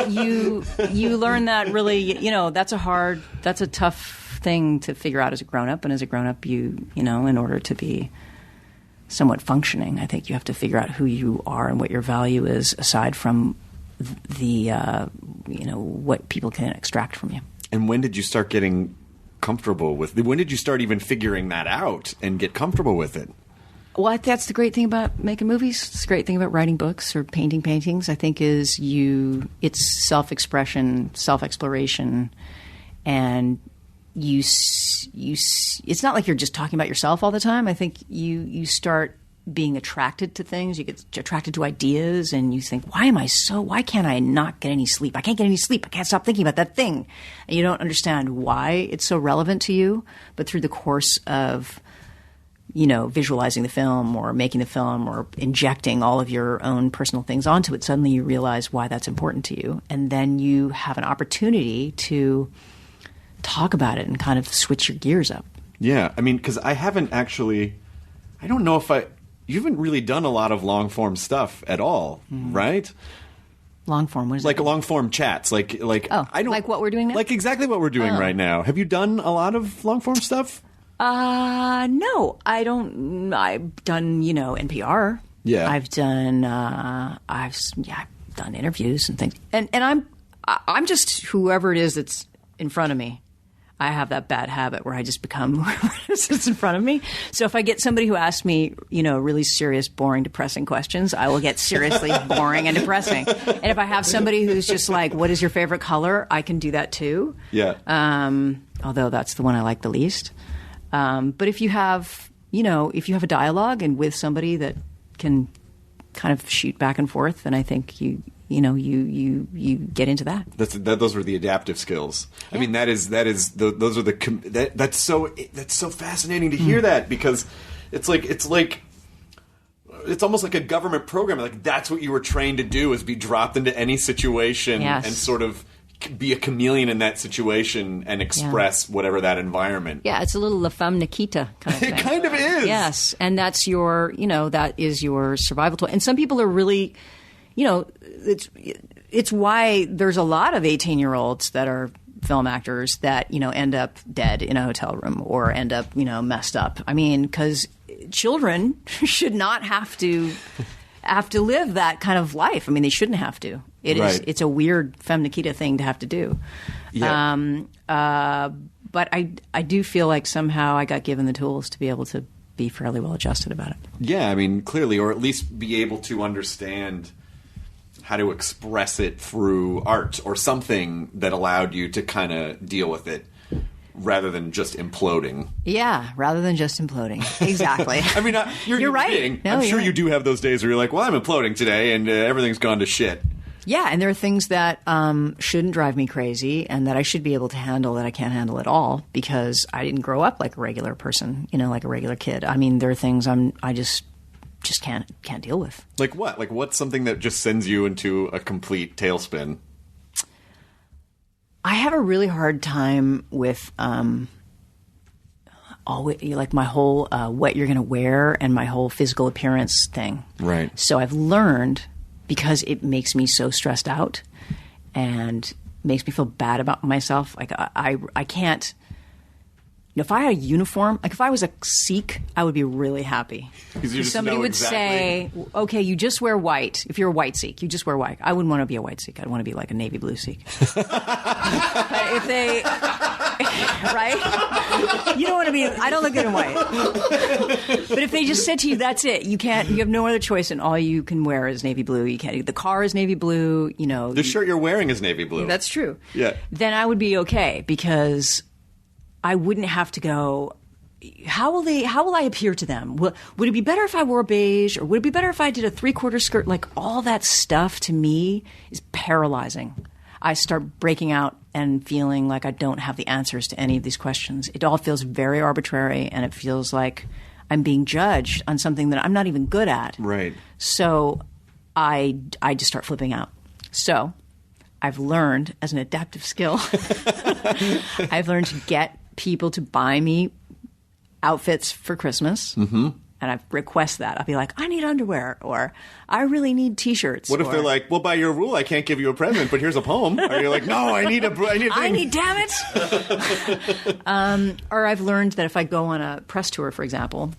you learn that really, that's a tough thing to figure out as a grown-up. And as a grown-up, in order to be somewhat functioning, I think you have to figure out who you are and what your value is aside from the, what people can extract from you. And when did you start getting comfortable with when did you start even figuring that out and get comfortable with it? Well, that's the great thing about making movies. It's the great thing about writing books or painting paintings, I think, is it's self-expression, self-exploration, and it's not like you're just talking about yourself all the time. I think you start being attracted to things. You get attracted to ideas, and you think, why can't I not get any sleep? I can't get any sleep. I can't stop thinking about that thing. And you don't understand why it's so relevant to you. But through the course of, visualizing the film or making the film or injecting all of your own personal things onto it, suddenly you realize why that's important to you. And then you have an opportunity to talk about it and kind of switch your gears up. Yeah. I mean, because I don't know if you haven't really done a lot of long-form stuff at all, right? Long-form, what is like that? Long-form chats, I don't like what we're doing now? Like exactly what we're doing right now. Have you done a lot of long-form stuff? No, I don't. I've done, NPR. Yeah, I've done. I've done interviews and things, and I'm just whoever it is that's in front of me. I have that bad habit where I just become whoever sits in front of me. So if I get somebody who asks me, really serious, boring, depressing questions, I will get seriously boring and depressing. And if I have somebody who's just like, what is your favorite color? I can do that too. Yeah. Although that's the one I like the least. But if you have a dialogue and with somebody that can kind of shoot back and forth, then I think you get into that. Those were the adaptive skills. Yeah. I mean, that's so fascinating to hear that, because it's almost like a government program. Like that's what you were trained to do, is be dropped into any situation and sort of be a chameleon in that situation and express whatever that environment. Yeah, it's a little La Femme Nikita kind of thing. It kind of is. Yes, and that's that is your survival tool. And some people are really, it's why there's a lot of 18-year-olds that are film actors that, end up dead in a hotel room or end up, messed up. I mean, because children should not have to live that kind of life. I mean, they shouldn't have to. It's a weird Femme Nikita thing to have to do. Yeah. But I do feel like somehow I got given the tools to be able to be fairly well adjusted about it. Yeah, I mean, clearly, or at least be able to understand how to express it through art or something that allowed you to kind of deal with it rather than just imploding. Yeah, rather than just imploding. Exactly. I mean, you're right. No, I'm sure you do have those days where you're like, well, I'm imploding today and everything's gone to shit. Yeah, and there are things that shouldn't drive me crazy and that I should be able to handle that I can't handle at all because I didn't grow up like a regular person, like a regular kid. I mean, there are things I just can't deal with. Like what? Like what's something that just sends you into a complete tailspin? I have a really hard time with like my whole what you're going to wear and my whole physical appearance thing. Right. So I've learned, because it makes me so stressed out and makes me feel bad about myself. Like I can't. If I had a uniform, like if I was a Sikh, I would be really happy. Somebody would say, okay, you just wear white. If you're a white Sikh, you just wear white. I wouldn't want to be a white Sikh. I'd want to be like a navy blue Sikh. But if they, right? You don't want to be, I don't look good in white. But if they just said to you, that's it. You have no other choice and all you can wear is navy blue. You can't, the car is navy blue, The shirt you're wearing is navy blue. That's true. Yeah. Then I would be okay because I wouldn't have to go, how will I appear to them? Would it be better if I wore beige, or would it be better if I did a 3/4 skirt? Like, all that stuff to me is paralyzing. I start breaking out and feeling like I don't have the answers to any of these questions. It all feels very arbitrary, and it feels like I'm being judged on something that I'm not even good at. Right. So I just start flipping out. So I've learned, as an adaptive skill, I've learned to get people to buy me outfits for Christmas. Mm-hmm. And I request that. I'll be like, I need underwear, or I really need T-shirts. What if they're like, well, by your rule, I can't give you a present, but here's a poem? Or you're like, no, I need a thing. I need, damn it. Or I've learned that if I go on a press tour, for example,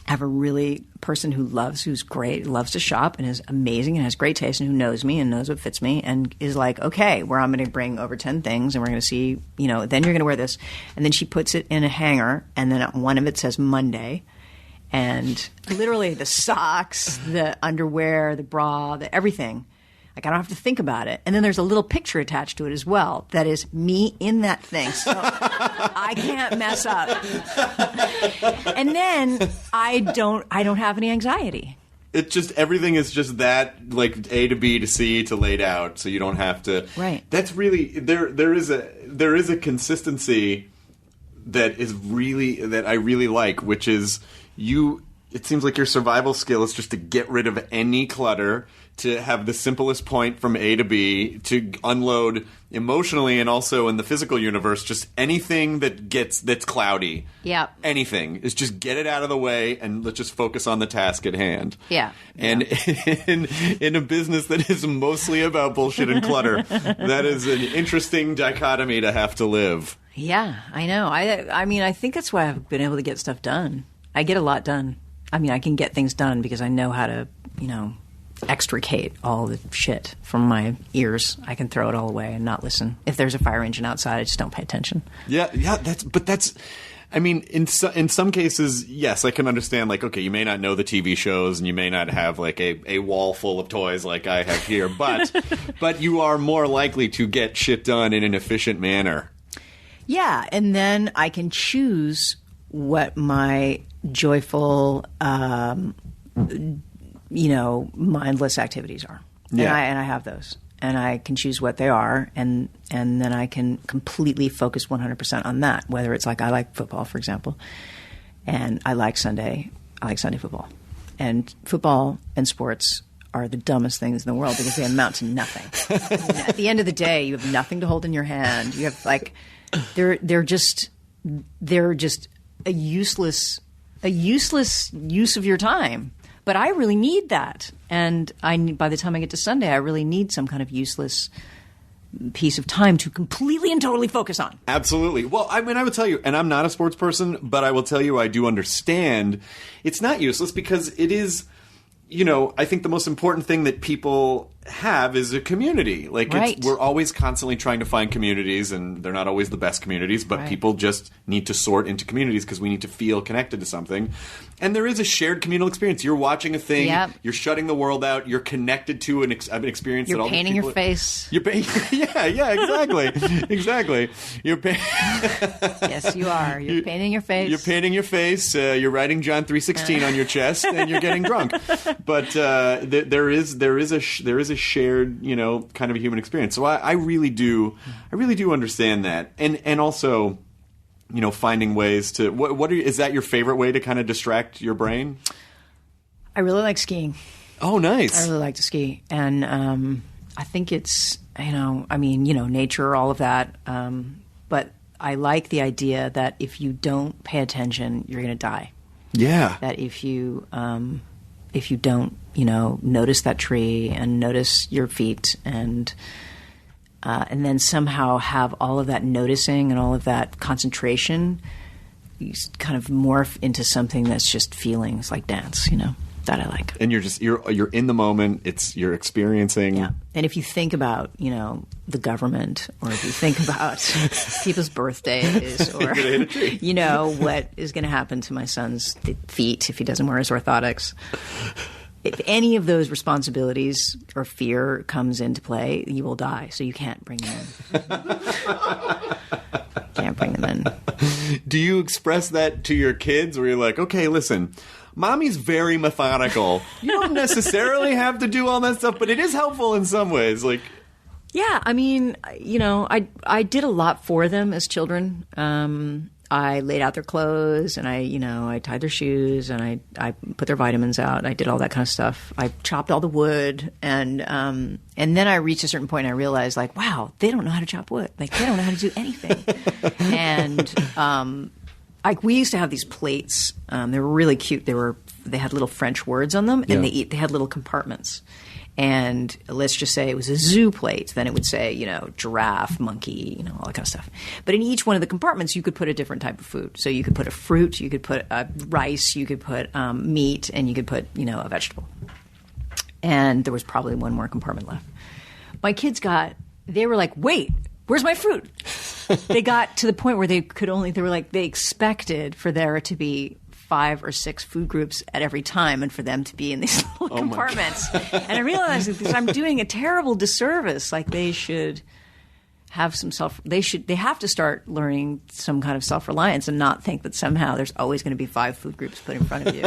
I have a really person who's great, loves to shop and is amazing and has great taste, and who knows me and knows what fits me, and is like, okay, where I'm going to bring over 10 things, and we're going to see, then you're going to wear this. And then she puts it in a hanger, and then one of it says Monday. And literally the socks, the underwear, the bra, everything. Like, I don't have to think about it. And then there's a little picture attached to it as well that is me in that thing. So I can't mess up. And then I don't have any anxiety. It just, everything is just that, like, A to B to C to laid out, so you don't have to. Right. That's really, there is a consistency that I really like, which is it seems like your survival skill is just to get rid of any clutter, to have the simplest point from A to B, to unload emotionally and also in the physical universe, just anything that's cloudy. Yeah. Anything. Is just get it out of the way and let's just focus on the task at hand. Yeah. And in a business that is mostly about bullshit and clutter, that is an interesting dichotomy to have to live. Yeah, I know. I mean, I think that's why I've been able to get stuff done. I get a lot done. I mean, I can get things done because I know how to, extricate all the shit from my ears. I can throw it all away and not listen. If there's a fire engine outside, I just don't pay attention. Yeah, that's I mean, in some cases, yes, I can understand, like, okay, you may not know the TV shows and you may not have, like, a wall full of toys like I have here, but you are more likely to get shit done in an efficient manner. Yeah, and then I can choose what my joyful, mindless activities are. Yeah. And I have those. And I can choose what they are, and then I can completely focus 100% on that, whether it's like I like football, for example, and I like Sunday football. And football and sports are the dumbest things in the world because they amount to nothing. At the end of the day, you have nothing to hold in your hand. You have, like, they're just a useless use of your time. But I really need that. And by the time I get to Sunday, I really need some kind of useless piece of time to completely and totally focus on. Absolutely. Well, I mean, I would tell you, and I'm not a sports person, but I will tell you I do understand it's not useless because it is, I think the most important thing that people have is a community. Like, right. We're always constantly trying to find communities, and they're not always the best communities, but right. People just need to sort into communities because we need to feel connected to something. And there is a shared communal experience. You're watching a thing, yep. You're shutting the world out, you're connected to an experience. You're that all painting these your face. You're yeah, exactly. Exactly. Yes, you are. You're painting your face. You're painting your face. You're writing John 3:16 on your chest, and you're getting drunk. But there is a shared, kind of a human experience. So I really do understand that, and also, finding ways to is that your favorite way to kind of distract your brain? I really like skiing. Oh, nice. I really like to ski, and I think it's nature, all of that. But I like the idea that if you don't pay attention, you're going to die. Yeah. That if you don't, notice that tree and notice your feet and then somehow have all of that noticing and all of that concentration, you kind of morph into something that's just feelings, like dance, that I like. And you're in the moment. You're experiencing. Yeah. And if you think about, the government, or if you think about people's birthdays, or, what is going to happen to my son's feet if he doesn't wear his orthotics. If any of those responsibilities or fear comes into play, you will die. So you can't bring them in. Can't bring them in. Do you express that to your kids where you're like, okay, listen, mommy's very methodical. You don't necessarily have to do all that stuff, but it is helpful in some ways. Like, yeah, I mean, I did a lot for them as children. I laid out their clothes, and I tied their shoes, and I put their vitamins out. I did all that kind of stuff. I chopped all the wood, and then I reached a certain point, and I realized, like, wow, they don't know how to chop wood. Like, they don't know how to do anything. And like, we used to have these plates. They were really cute. They had little French words on them, and they had little compartments. And let's just say it was a zoo plate. Then it would say, giraffe, monkey, all that kind of stuff. But in each one of the compartments, you could put a different type of food. So you could put a fruit, you could put rice, you could put meat, and you could put, a vegetable. And there was probably one more compartment left. My kids they were like, wait, where's my fruit? They got to the point where they expected for there to be 5 or 6 food groups at every time, and for them to be in these little compartments. And I realized that I'm doing a terrible disservice. Like, they should have they have to start learning some kind of self-reliance and not think that somehow there's always going to be 5 food groups put in front of you.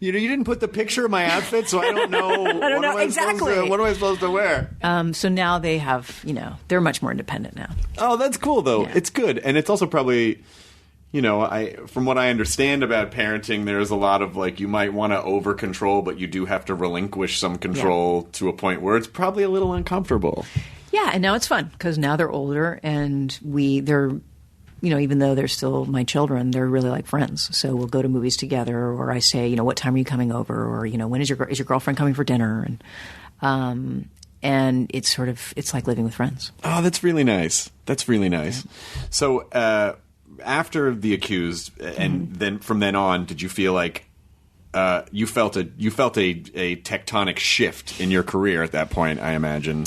You didn't put the picture of my outfit, so I don't know. I don't know exactly. What am I supposed to wear? So now they have, they're much more independent now. Oh, that's cool, though. Yeah. It's good. And it's also probably... from what I understand about parenting, there's a lot of, like, you might want to over control, but you do have to relinquish some control to a point where it's probably a little uncomfortable. Yeah, and now it's fun because now they're older, and they're, even though they're still my children, they're really like friends. So we'll go to movies together, or I say, what time are you coming over, or when is your girlfriend coming for dinner, and it's like living with friends. Oh, that's really nice. That's really nice. Yeah. So. After The Accused, and then from then on, did you feel like you felt a tectonic shift in your career at that point? I imagine.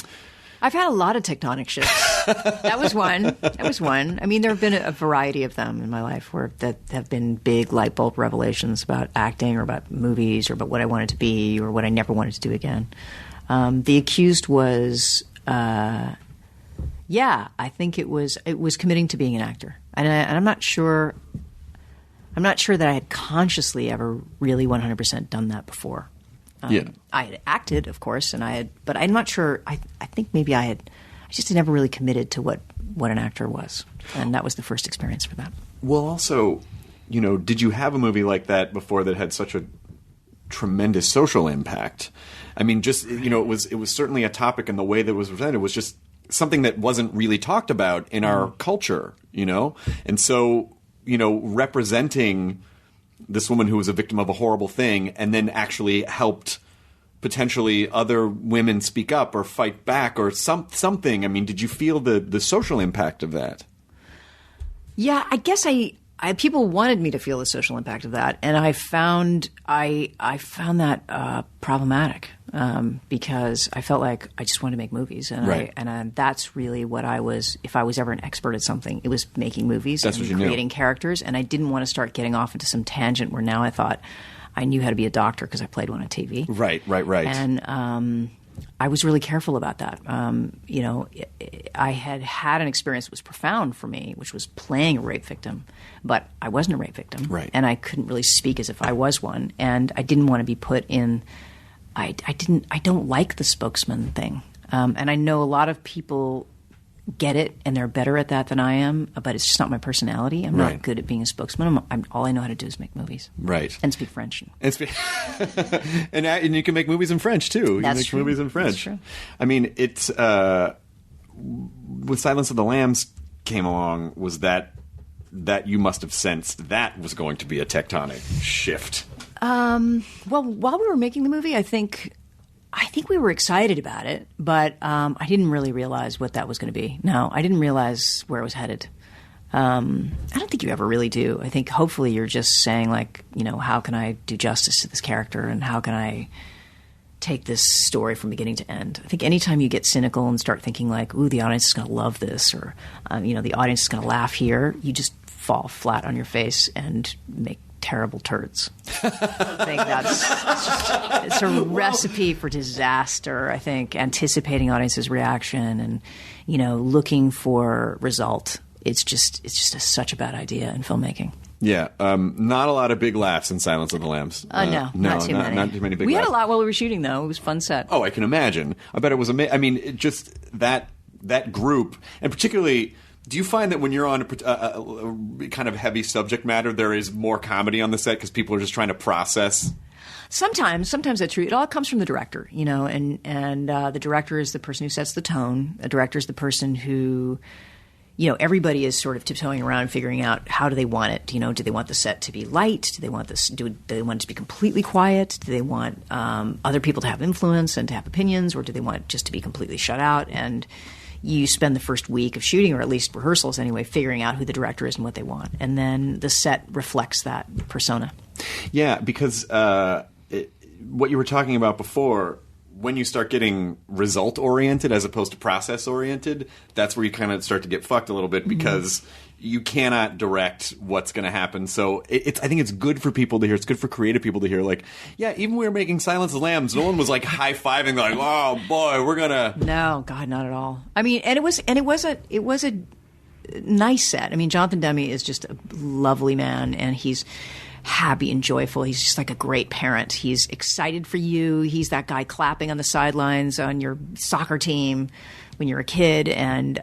I've had a lot of tectonic shifts. That was one. I mean, there have been a variety of them in my life that have been big light bulb revelations about acting, or about movies, or about what I wanted to be, or what I never wanted to do again. The Accused was. I think it was committing to being an actor, and I'm not sure that I had consciously ever really 100% done that before. I had acted, of course, but I'm not sure. I think maybe I just never really committed to what an actor was, and that was the first experience for that. Well, also, did you have a movie like that before that had such a tremendous social impact? I mean, just it was certainly a topic, and the way that it was presented was just something that wasn't really talked about in our culture, And so, representing this woman who was a victim of a horrible thing and then actually helped potentially other women speak up or fight back or something. I mean, did you feel the social impact of that? Yeah, I guess people wanted me to feel the social impact of that, and I found that problematic because I felt like I just wanted to make movies, and that's really what I was. If I was ever an expert at something, it was making movies and creating characters, and I didn't want to start getting off into some tangent where now I thought I knew how to be a doctor because I played one on TV. Right. And I was really careful about that. I had an experience that was profound for me, which was playing a rape victim, but I wasn't a rape victim. Right. And I couldn't really speak as if I was one. And I didn't want to be put in – I don't like the spokesman thing. And I know a lot of people get it, and they're better at that than I am, but it's just not my personality. I'm not good at being a spokesman. All I know how to do is make movies. Right. And speak French. And you can make movies in French, too. That's you make true. movies in French. That's true. I mean, it's when Silence of the Lambs came along, was that you must have sensed that was going to be a tectonic shift? Well, while we were making the movie, I think we were excited about it, but I didn't really realize what that was going to be. No, I didn't realize where it was headed. I don't think you ever really do. I think hopefully you're just saying, like, how can I do justice to this character, and how can I take this story from beginning to end? I think anytime you get cynical and start thinking like, ooh, the audience is going to love this, or the audience is going to laugh here, you just fall flat on your face and make terrible turds. I think it's a recipe for disaster. I think anticipating audience's reaction and looking for result it's just such a bad idea in filmmaking. Yeah, not a lot of big laughs in Silence of the Lambs. No, not too many. Not too many big We laughs. had a lot while we were shooting, though. It was a fun set. Oh, I can imagine. I bet it was amazing. I mean, just that group, and particularly, do you find that when you're on a kind of heavy subject matter, there is more comedy on the set because people are just trying to process? Sometimes that's true. It all comes from the director, and the director is the person who sets the tone. The director is the person who, everybody is sort of tiptoeing around figuring out how do they want it. Do they want the set to be light? Do they want it to be completely quiet? Do they want other people to have influence and to have opinions, or do they want just to be completely shut out? And you spend the first week of shooting, or at least rehearsals anyway, figuring out who the director is and what they want, and then the set reflects that persona. Yeah, because what you were talking about before, when you start getting result-oriented as opposed to process-oriented, that's where you kind of start to get fucked a little bit because you cannot direct what's going to happen. So I think it's good for people to hear. It's good for creative people to hear. Like, yeah, even when we were making Silence of the Lambs, no one was like high-fiving, like, oh, boy, we're going to... No, God, not at all. I mean, and it was a nice set. I mean, Jonathan Demme is just a lovely man, and he's happy and joyful. He's just like a great parent. He's excited for you. He's that guy clapping on the sidelines on your soccer team when you're a kid, and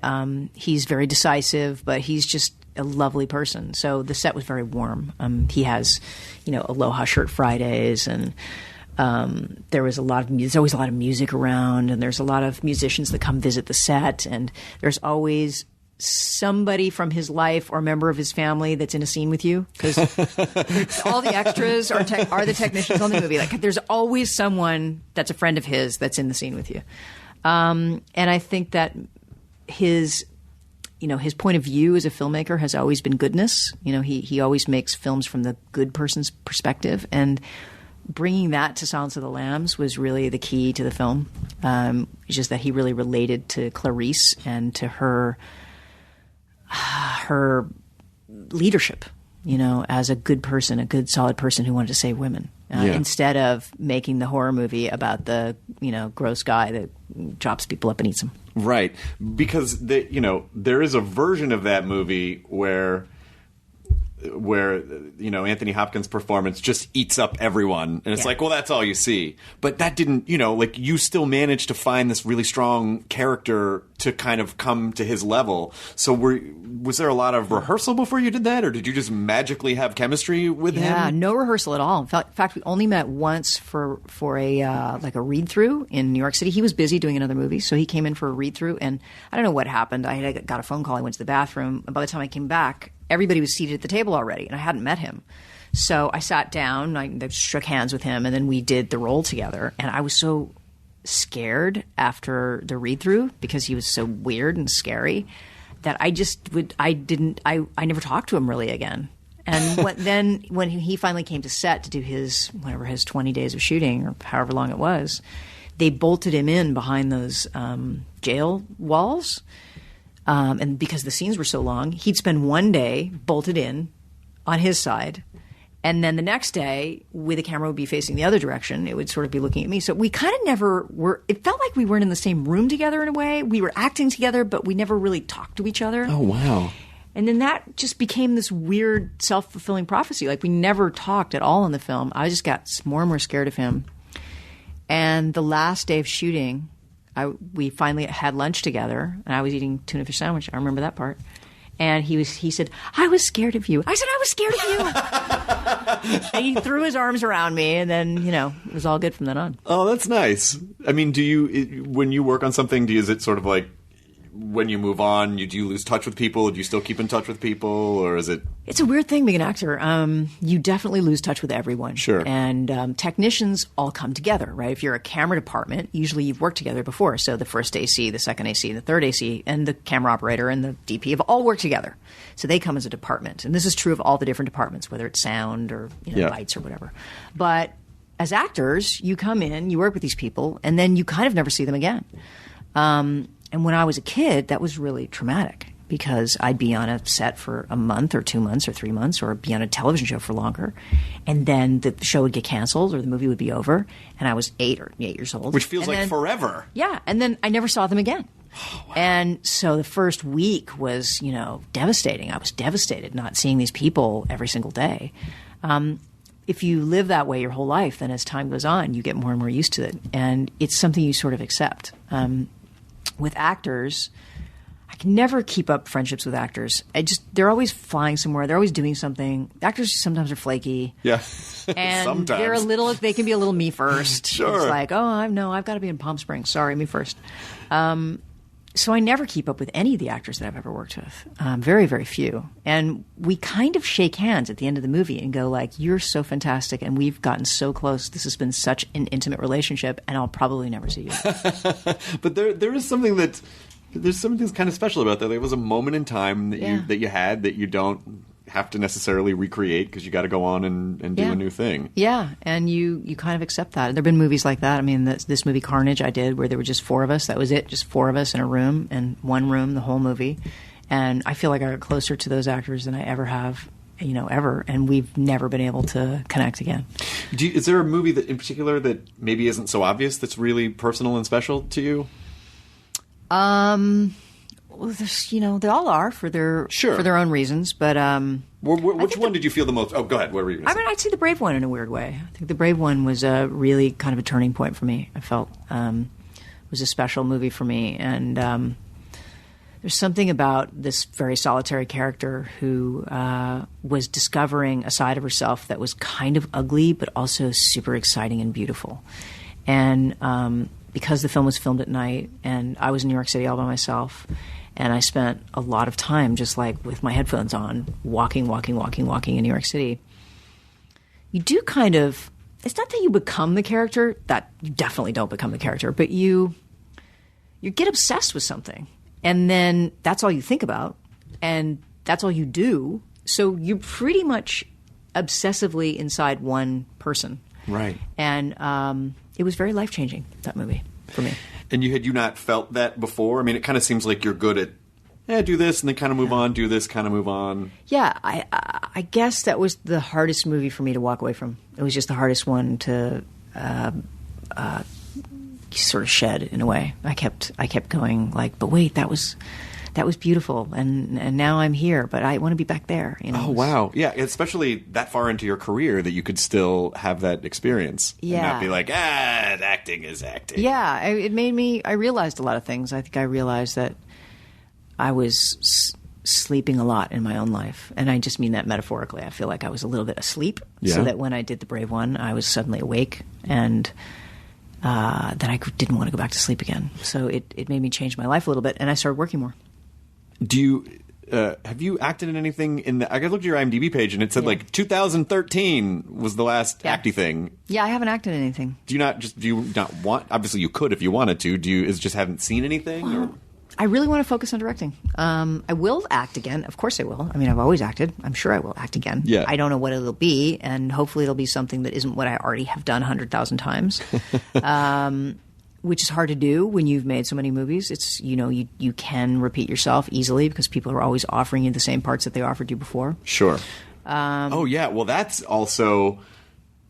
he's very decisive, but he's just a lovely person. So the set was very warm. He has, Aloha Shirt Fridays, and there's always a lot of music around, and there's a lot of musicians that come visit the set, and there's always somebody from his life or member of his family that's in a scene with you, because all the extras are the technicians on the movie. Like, there's always someone that's a friend of his that's in the scene with you. And I think that his point of view as a filmmaker has always been goodness. He always makes films from the good person's perspective, and bringing that to Silence of the Lambs was really the key to the film. It's just that he really related to Clarice and to her leadership, as a good person, a good, solid person who wanted to save women, instead of making the horror movie about the, gross guy that chops people up and eats them. Right. Because, there is a version of that movie where Anthony Hopkins' performance just eats up everyone, and it's like, well, that's all you see. But that didn't, you still managed to find this really strong character to kind of come to his level. So was there a lot of rehearsal before you did that, or did you just magically have chemistry with him? Yeah, no rehearsal at all. In fact, we only met once for a read through in New York City. He was busy doing another movie, so he came in for a read through, and I don't know what happened. I got a phone call. I went to the bathroom, and by the time I came back, everybody was seated at the table already, and I hadn't met him. So I sat down, I shook hands with him, and then we did the role together. And I was so scared after the read-through, because he was so weird and scary, that I never talked to him really again. And when he finally came to set to do his 20 days of shooting, or however long it was, they bolted him in behind those jail walls. And because the scenes were so long, he'd spend one day bolted in on his side, and then the next day, the camera would be facing the other direction. It would sort of be looking at me. So we kind of never were – it felt like we weren't in the same room together in a way. We were acting together, but we never really talked to each other. Oh, wow. And then that just became this weird self-fulfilling prophecy. Like, we never talked at all in the film. I just got more and more scared of him. And the last day of shooting – we finally had lunch together, and I was eating tuna fish sandwich. I remember that part. And he said, "I was scared of you." I said, "I was scared of you." And he threw his arms around me, and then, it was all good from then on. Oh, that's nice. I mean, when you work on something, is it sort of like, when you move on, do you lose touch with people? Do you still keep in touch with people, or is it? It's a weird thing being an actor. You definitely lose touch with everyone. Sure. And technicians all come together, right? If you're a camera department, usually you've worked together before. So the first AC, the second AC, the third AC, and the camera operator and the DP have all worked together. So they come as a department. And this is true of all the different departments, whether it's sound or lights or whatever. But as actors, you come in, you work with these people, and then you kind of never see them again. And when I was a kid, that was really traumatic, because I'd be on a set for a month or 2 months or 3 months, or be on a television show for longer. And then the show would get canceled, or the movie would be over. And I was 8 years old. Which feels like forever. Yeah. And then I never saw them again. And so the first week was, devastating. I was devastated not seeing these people every single day. If you live that way your whole life, then as time goes on, you get more and more used to it. And it's something you sort of accept. With actors, I can never keep up friendships with actors. They're always flying somewhere. They're always doing something. Actors sometimes are flaky. Yeah. And Sometimes. they can be a little me first. Sure. It's like, I've got to be in Palm Springs. Sorry, me first. So I never keep up with any of the actors that I've ever worked with. Very, very few. And we kind of shake hands at the end of the movie and go like, you're so fantastic and we've gotten so close. This has been such an intimate relationship and I'll probably never see you. But there is something there's something kind of special about that. There was a moment in time that you had that you don't have to necessarily recreate because you got to go on and do a new thing. Yeah, and you kind of accept that. There have been movies like that. I mean, this movie Carnage I did where there were just 4 of us. That was it, just 4 of us in a room, and one room the whole movie. And I feel like I got closer to those actors than I ever have, ever. And we've never been able to connect again. Is there a movie that in particular that maybe isn't so obvious that's really personal and special to you? Well, they all are for their own reasons, but which one did you feel the most? Oh, go ahead. What were you going to say? I mean, I'd say The Brave One in a weird way. I think The Brave One was a really kind of a turning point for me. I felt was a special movie for me, and there's something about this very solitary character who was discovering a side of herself that was kind of ugly, but also super exciting and beautiful, and because the film was filmed at night and I was in New York City all by myself and I spent a lot of time just like with my headphones on, walking in New York City, you do kind of, it's not that you become the character, that you definitely don't become the character, but you get obsessed with something and then that's all you think about and that's all you do. So you're pretty much obsessively inside one person. Right. And it was very life-changing, that movie, for me. And had you not felt that before? I mean, it kind of seems like you're good at, do this and then kind of move on, do this, kind of move on. Yeah, I guess that was the hardest movie for me to walk away from. It was just the hardest one to sort of shed, in a way. I kept going like, but wait, that was beautiful, and now I'm here, but I want to be back there. Oh, wow. Yeah, especially that far into your career that you could still have that experience. Yeah. And not be like, acting is acting. Yeah, it made me, I realized a lot of things. I think I realized that I was sleeping a lot in my own life, and I just mean that metaphorically. I feel like I was a little bit asleep, so that when I did The Brave One, I was suddenly awake, and then I didn't want to go back to sleep again. So it made me change my life a little bit, and I started working more. Do you have you acted in anything I looked at your IMDb page and it said like 2013 was the last acty thing. Yeah, I haven't acted in anything. Do you not want? Obviously, you could if you wanted to. Just haven't seen anything? Or? I really want to focus on directing. I will act again. Of course, I will. I mean, I've always acted. I'm sure I will act again. Yeah. I don't know what it'll be, and hopefully, it'll be something that isn't what I already have done 100,000 times. Which is hard to do when you've made so many movies. It's, you can repeat yourself easily because people are always offering you the same parts that they offered you before. Sure. Oh, yeah. Well, that's also,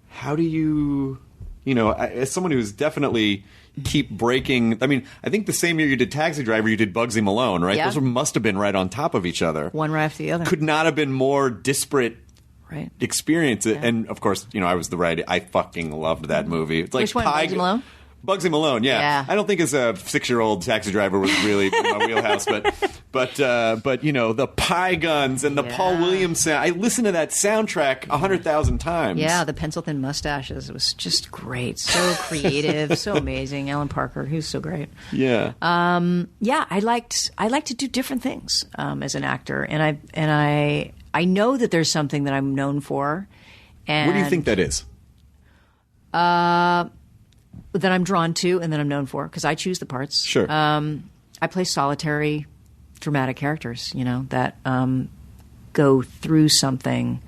how do you, as someone who's definitely keep breaking, I mean, I think the same year you did Taxi Driver, you did Bugsy Malone, right? Yeah. Those must have been right on top of each other. One right after the other. Could not have been more disparate. Right. Experience. Yeah. And, of course, I was the right, I fucking loved that movie. It's like Which one, Bugsy Malone? Bugsy Malone, yeah. I don't think as a 6-year-old Taxi Driver was really in my wheelhouse, but the Pie Guns and the Paul Williams sound. I listened to that soundtrack 100,000 times. Yeah, the pencil-thin mustaches. It was just great. So creative, so amazing. Alan Parker, he was so great. Yeah. I like to do different things as an actor, and I know that there's something that I'm known for. And what do you think that is? That I'm drawn to and that I'm known for, because I choose the parts. Sure. I play solitary, dramatic characters, that go through something.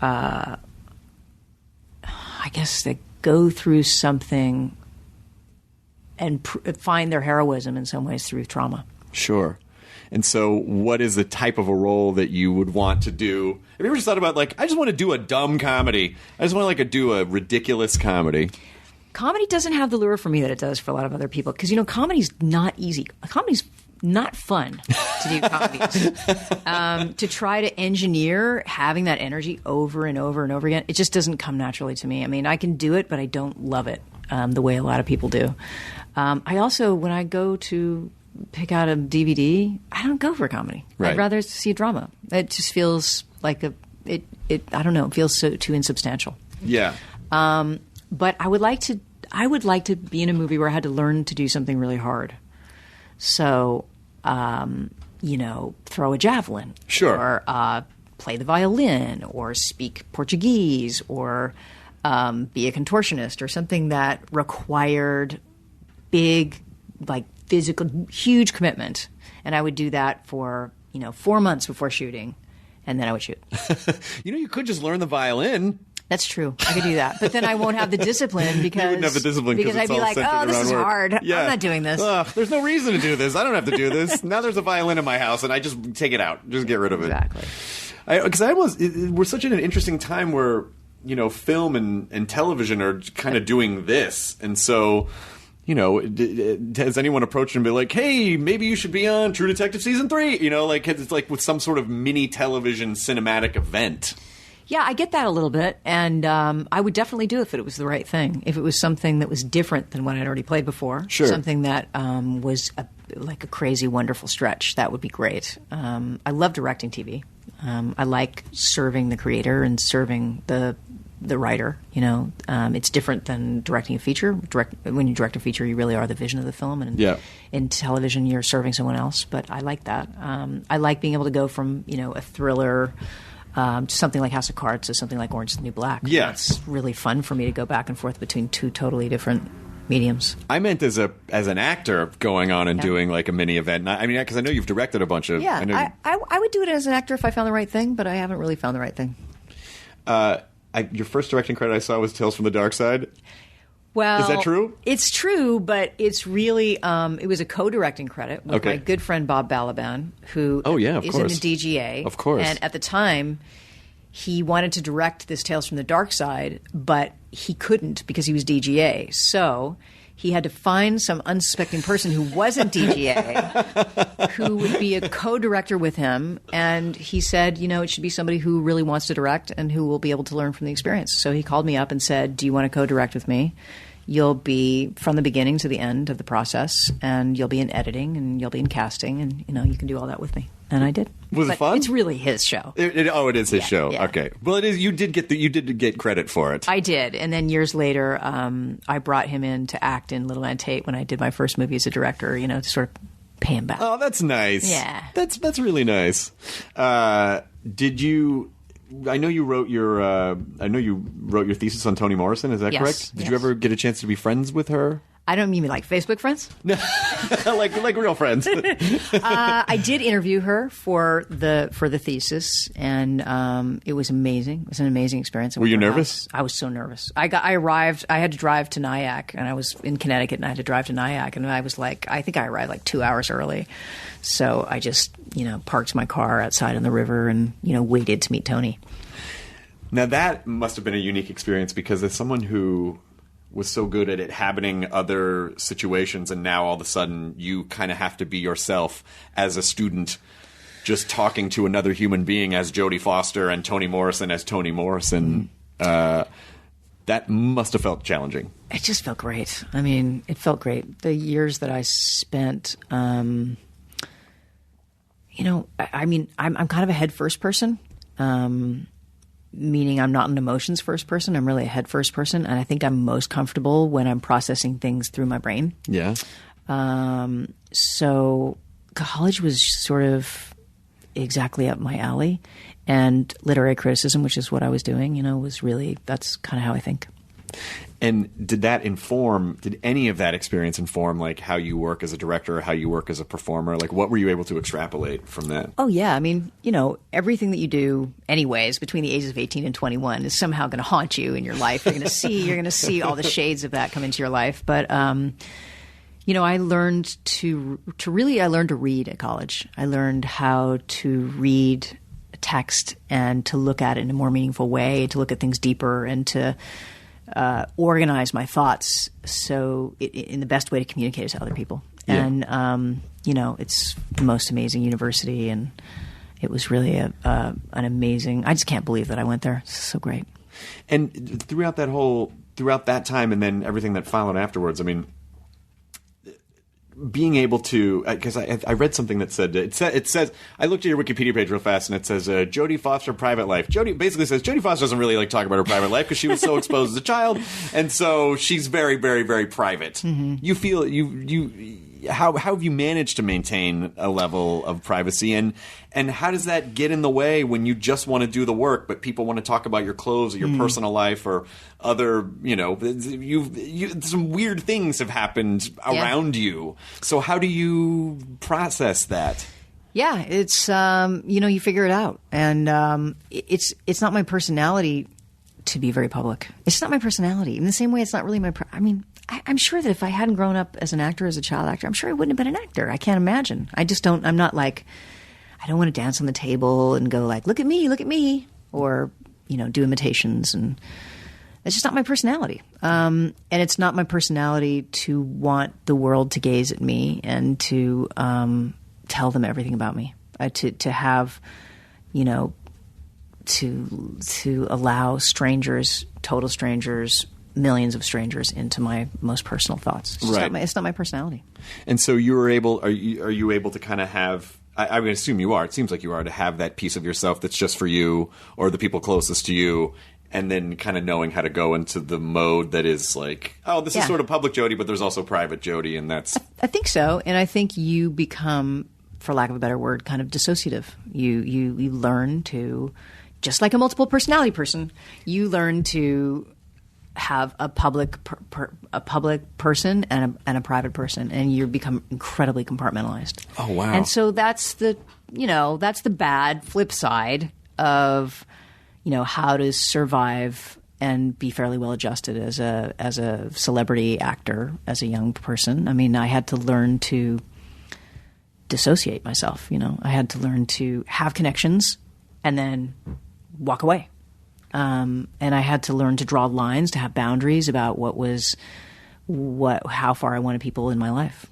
I guess they go through something and find their heroism in some ways through trauma. Sure. And so what is the type of a role that you would want to do? Have you ever just thought about, I just want to do a dumb comedy. I just want to do a ridiculous comedy. Comedy doesn't have the lure for me that it does for a lot of other people because, comedy's not easy. Comedy's not fun to do comedies. To try to engineer having that energy over and over and over again, it just doesn't come naturally to me. I mean, I can do it, but I don't love it the way a lot of people do. I also, when I go to pick out a DVD, I don't go for comedy. Right. I'd rather see a drama. It just feels like I don't know, it feels too insubstantial. Yeah. But I would like to be in a movie where I had to learn to do something really hard. So, throw a javelin. Sure. Or play the violin or speak Portuguese or be a contortionist or something that required big, like physical, huge commitment. And I would do that for, 4 months before shooting. And then I would shoot. You could just learn the violin. That's true. I could do that. But then I won't have the discipline because... You wouldn't have the discipline because I'd it's be all like, centered this around is work. hard. Yeah. I'm not doing this. There's no reason to do this. I don't have to do this. Now there's a violin in my house, and I just take it out. Just get rid of it. Exactly. Because we're such in an interesting time where, film and television are kind of doing this. And so... has anyone approached and be like, hey, maybe you should be on True Detective Season 3? It's like with some sort of mini television cinematic event. Yeah, I get that a little bit. And I would definitely do it if it was the right thing. If it was something that was different than what I'd already played before. Sure. Something that was like a crazy, wonderful stretch. That would be great. I love directing TV. I like serving the creator and serving the writer. It's different than directing a feature. When you direct a feature, you really are the vision of the film, and in television, you're serving someone else. But I like that. I like being able to go from a thriller to something like House of Cards to something like Orange is the New Black. Yeah, it's really fun for me to go back and forth between two totally different mediums. I meant as an actor going on and doing like a mini event. I mean, because I know you've directed a bunch of. Yeah, I would do it as an actor if I found the right thing, but I haven't really found the right thing. Your first directing credit I saw was Tales from the Dark Side. Well, is that true? It's true, but it's really it was a co-directing credit with my good friend Bob Balaban, who is in the DGA. Of course. And at the time, he wanted to direct this Tales from the Dark Side, but he couldn't because he was DGA. So he had to find some unsuspecting person who wasn't DGA who would be a co-director with him. And he said, it should be somebody who really wants to direct and who will be able to learn from the experience. So he called me up and said, do you want to co-direct with me? You'll be from the beginning to the end of the process, and you'll be in editing, and you'll be in casting, and you can do all that with me. And I did. Was it fun? It's really his show. It is his show. Yeah. Okay. Well, it is. You did get credit for it. I did, and then years later, I brought him in to act in Little Aunt Tate when I did my first movie as a director. To sort of pay him back. Oh, that's nice. Yeah, that's really nice. Did you? I know you wrote your thesis on Toni Morrison. Is that correct? Did you ever get a chance to be friends with her? I don't mean like Facebook friends. like real friends. I did interview her for the thesis, and it was amazing. It was an amazing experience. Were you nervous? I was so nervous. I arrived. I had to drive to Nyack, and I was in Connecticut, and I had to drive to Nyack, and I was like, I think I arrived like 2 hours early. So I just parked my car outside on the river and waited to meet Toni. Now that must have been a unique experience because as someone who was so good at inhabiting other situations, and now all of a sudden you kind of have to be yourself as a student, just talking to another human being as Jodie Foster and Toni Morrison as Toni Morrison. That must have felt challenging. It just felt great. I mean, it felt great. The years that I spent, I'm kind of a head first person. Meaning I'm not an emotions first person. I'm really a head first person. And I think I'm most comfortable when I'm processing things through my brain. Yeah. So college was sort of exactly up my alley. And literary criticism, which is what I was doing, was really, that's kind of how I think. And did any of that experience inform like how you work as a director or how you work as a performer? Like what were you able to extrapolate from that? Oh yeah. I mean, everything that you do anyways between the ages of 18 and 21 is somehow going to haunt you in your life. You're going to see all the shades of that come into your life. But, I learned to read at college. I learned how to read a text and to look at it in a more meaningful way, to look at things deeper and to organize my thoughts in the best way to communicate it to other people. Yeah. And, it's the most amazing university, and it was really an amazing – I just can't believe that I went there. It's so great. And throughout that time and then everything that followed afterwards, I mean, being able to, because I read something that said, it says, I looked at your Wikipedia page real fast and it says, Jodie Foster private life. Jodie basically says Jodie Foster doesn't really talk about her private life because she was so exposed as a child. And so she's very, very, very private. Mm-hmm. You feel, how have you managed to maintain a level of privacy, and how does that get in the way when you just want to do the work, but people want to talk about your clothes or your personal life or other, some weird things have happened around you. So how do you process that? Yeah, it's, you figure it out. And it's not my personality to be very public. It's not my personality. In the same way, it's not really I'm sure that if I hadn't grown up as an actor, as a child actor, I'm sure I wouldn't have been an actor. I can't imagine. I don't want to dance on the table and go like, look at me, or, do imitations. And it's just not my personality. And it's not my personality to want the world to gaze at me and to tell them everything about me. To have, to allow strangers, total strangers, millions of strangers into my most personal thoughts. It's not my personality. And so are you able to kind of have, I would assume you are, it seems like you are, to have that piece of yourself that's just for you or the people closest to you, and then kind of knowing how to go into the mode that is like, oh, this is sort of public Jodie, but there's also private Jodie, and that's... I think so, and I think you become, for lack of a better word, kind of dissociative. You learn to, just like a multiple personality person, you learn to have a public person and a private person, and you become incredibly compartmentalized. Oh wow! And so that's the bad flip side of how to survive and be fairly well adjusted as a celebrity actor, as a young person. I mean, I had to learn to dissociate myself. I had to learn to have connections and then walk away. And I had to learn to draw lines, to have boundaries about how far I wanted people in my life.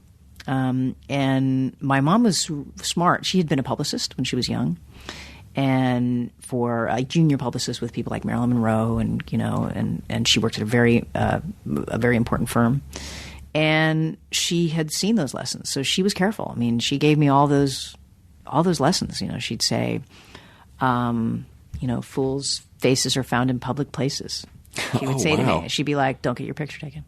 And my mom was smart. She had been a publicist when she was young, and for a junior publicist with people like Marilyn Monroe, and she worked at a very important firm. And she had seen those lessons, so she was careful. I mean, she gave me all those lessons. She'd say, fools' faces are found in public places. She would say to me, she'd be like, don't get your picture taken.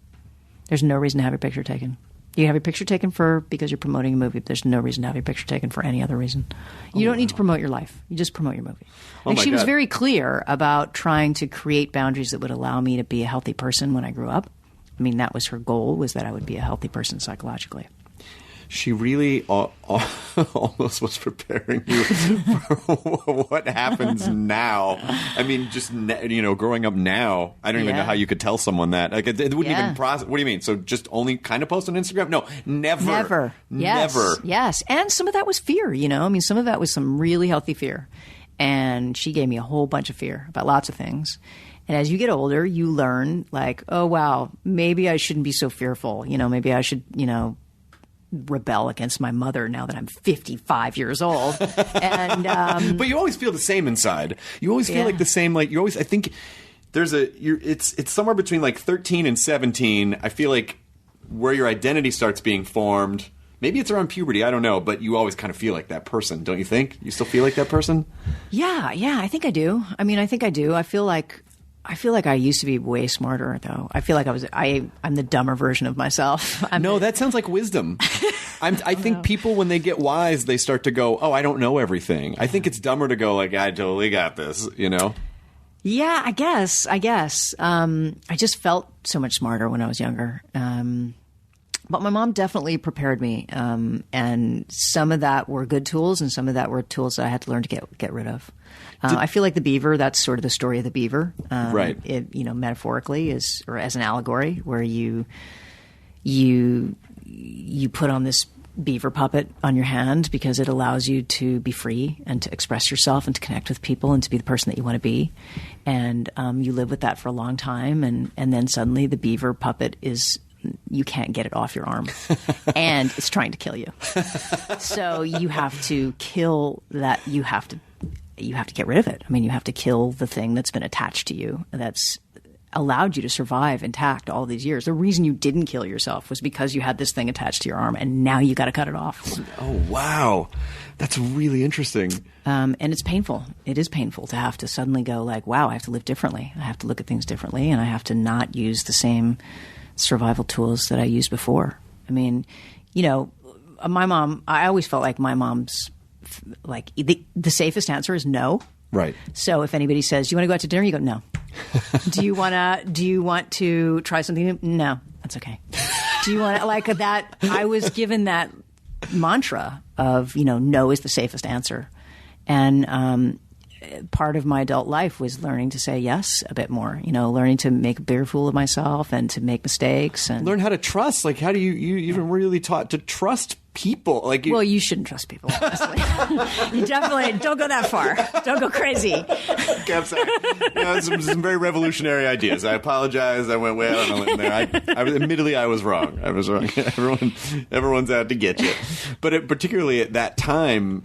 There's no reason to have your picture taken. You have your picture taken because you're promoting a movie. But there's no reason to have your picture taken for any other reason. You don't need to promote your life. You just promote your movie. And she was very clear about trying to create boundaries that would allow me to be a healthy person when I grew up. I mean, that was her goal, was that I would be a healthy person psychologically. She really almost was preparing you for what happens now. I mean, just growing up now, I don't even know how you could tell someone that. Like, it wouldn't even process. What do you mean? So just only kind of post on Instagram? No, never. Yes. Never. Yes, and some of that was fear. I mean, some of that was some really healthy fear, and she gave me a whole bunch of fear about lots of things. And as you get older, you learn, like, oh wow, maybe I shouldn't be so fearful. Maybe I should, rebel against my mother now that I'm 55 years old. And but you always feel the same inside. You always feel like the same. Like you always, I think it's somewhere between like 13 and 17. I feel like where your identity starts being formed. Maybe it's around puberty. I don't know, but you always kind of feel like that person, don't you think? You still feel like that person? Yeah, I think I do. I mean, I think I do. I feel like I used to be way smarter, though. I feel like I'm the dumber version of myself. No, that sounds like wisdom. I think people, when they get wise, they start to go, oh, I don't know everything. I think it's dumber to go like, I totally got this, Yeah, I guess. I just felt so much smarter when I was younger. But my mom definitely prepared me. And some of that were good tools, and some of that were tools that I had to learn to get rid of. I feel like the beaver, that's sort of the story of the beaver. Right. It, metaphorically or as an allegory, where you put on this beaver puppet on your hand because it allows you to be free and to express yourself and to connect with people and to be the person that you want to be. And you live with that for a long time. And then suddenly the beaver puppet you can't get it off your arm and it's trying to kill you. So you have to kill that. You have to get rid of it. I mean, you have to kill the thing that's been attached to you that's allowed you to survive intact all these years. The reason you didn't kill yourself was because you had this thing attached to your arm, and now you got to cut it off. Oh, wow. That's really interesting. And it's painful. It is painful to have to suddenly go like, wow, I have to live differently. I have to look at things differently, and I have to not use the same survival tools that I used before. I mean, my mom, I always felt like my mom's, like, the safest answer is no. Right. So if anybody says, "Do you want to go out to dinner?" You go, "No." Do you want to try something new? No, that's okay. Do you want to, like that? I was given that mantra of, no is the safest answer. And part of my adult life was learning to say yes a bit more, learning to make a bigger fool of myself and to make mistakes. And learn how to trust. Like, how do you even really taught to trust people? Like, well, you shouldn't trust people, honestly. You definitely don't go that far. Don't go crazy. Okay, I'm sorry. Some very revolutionary ideas. I apologize. I went way out on a limb there. Admittedly, I was wrong. I was wrong. Everyone's out to get you. But particularly at that time,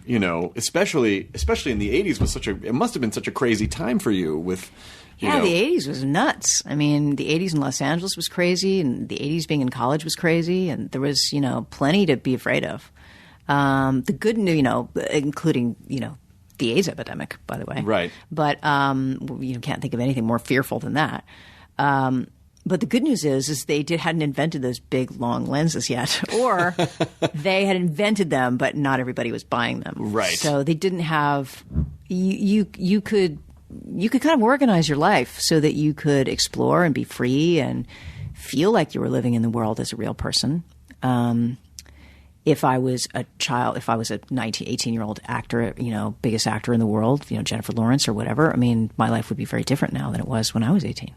especially in the 80s, it must have been such a crazy time for you with. The 80s was nuts. I mean, the 80s in Los Angeles was crazy, and the 80s being in college was crazy, and there was, plenty to be afraid of. The good news, including, the AIDS epidemic, by the way. Right. But you can't think of anything more fearful than that. But the good news is they hadn't invented those big, long lenses yet. Or they had invented them, but not everybody was buying them. Right. So they didn't have you could kind of organize your life so that you could explore and be free and feel like you were living in the world as a real person. If I was a 18-year-old actor, biggest actor in the world, Jennifer Lawrence or whatever, I mean, my life would be very different now than it was when I was 18.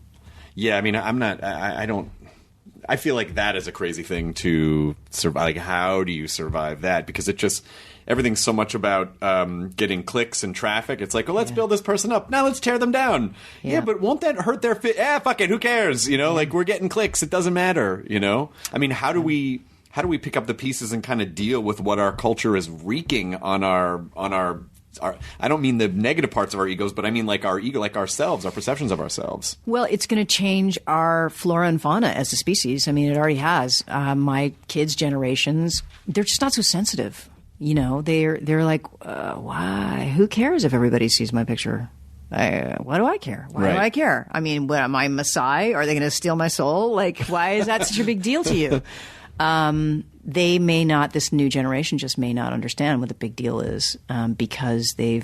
Yeah, I mean, I feel like that is a crazy thing to survive. Like, how do you survive that? Because everything's so much about getting clicks and traffic. It's like, let's build this person up. Now let's tear them down. Yeah, but won't that hurt their fit? Fuck it. Who cares? Like, we're getting clicks. It doesn't matter. I mean, how do we pick up the pieces and kind of deal with what our culture is wreaking on our I don't mean the negative parts of our egos, but I mean like our ego, like ourselves, our perceptions of ourselves. Well, it's going to change our flora and fauna as a species. I mean, it already has. My kids' generations, they're just not so sensitive. They're like, why? Who cares if everybody sees my picture? What do I care? Why do I care? I mean, am I Messiah? Are they going to steal my soul? Like, why is that such a big deal to you? They may not. This new generation just may not understand what the big deal is because their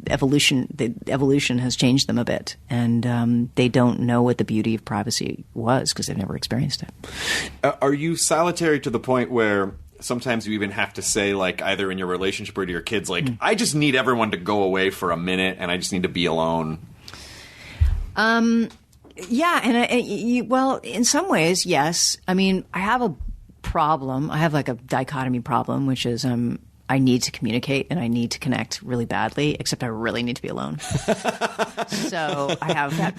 evolution. The evolution has changed them a bit, and they don't know what the beauty of privacy was because they've never experienced it. Are you solitary to the point where sometimes you even have to say, like, either in your relationship or to your kids, like, I just need everyone to go away for a minute, and I just need to be alone? Yeah, and well, in some ways, yes. I mean, I have a problem. I have like a dichotomy problem, which is I need to communicate and I need to connect really badly, except I really need to be alone. So I have that,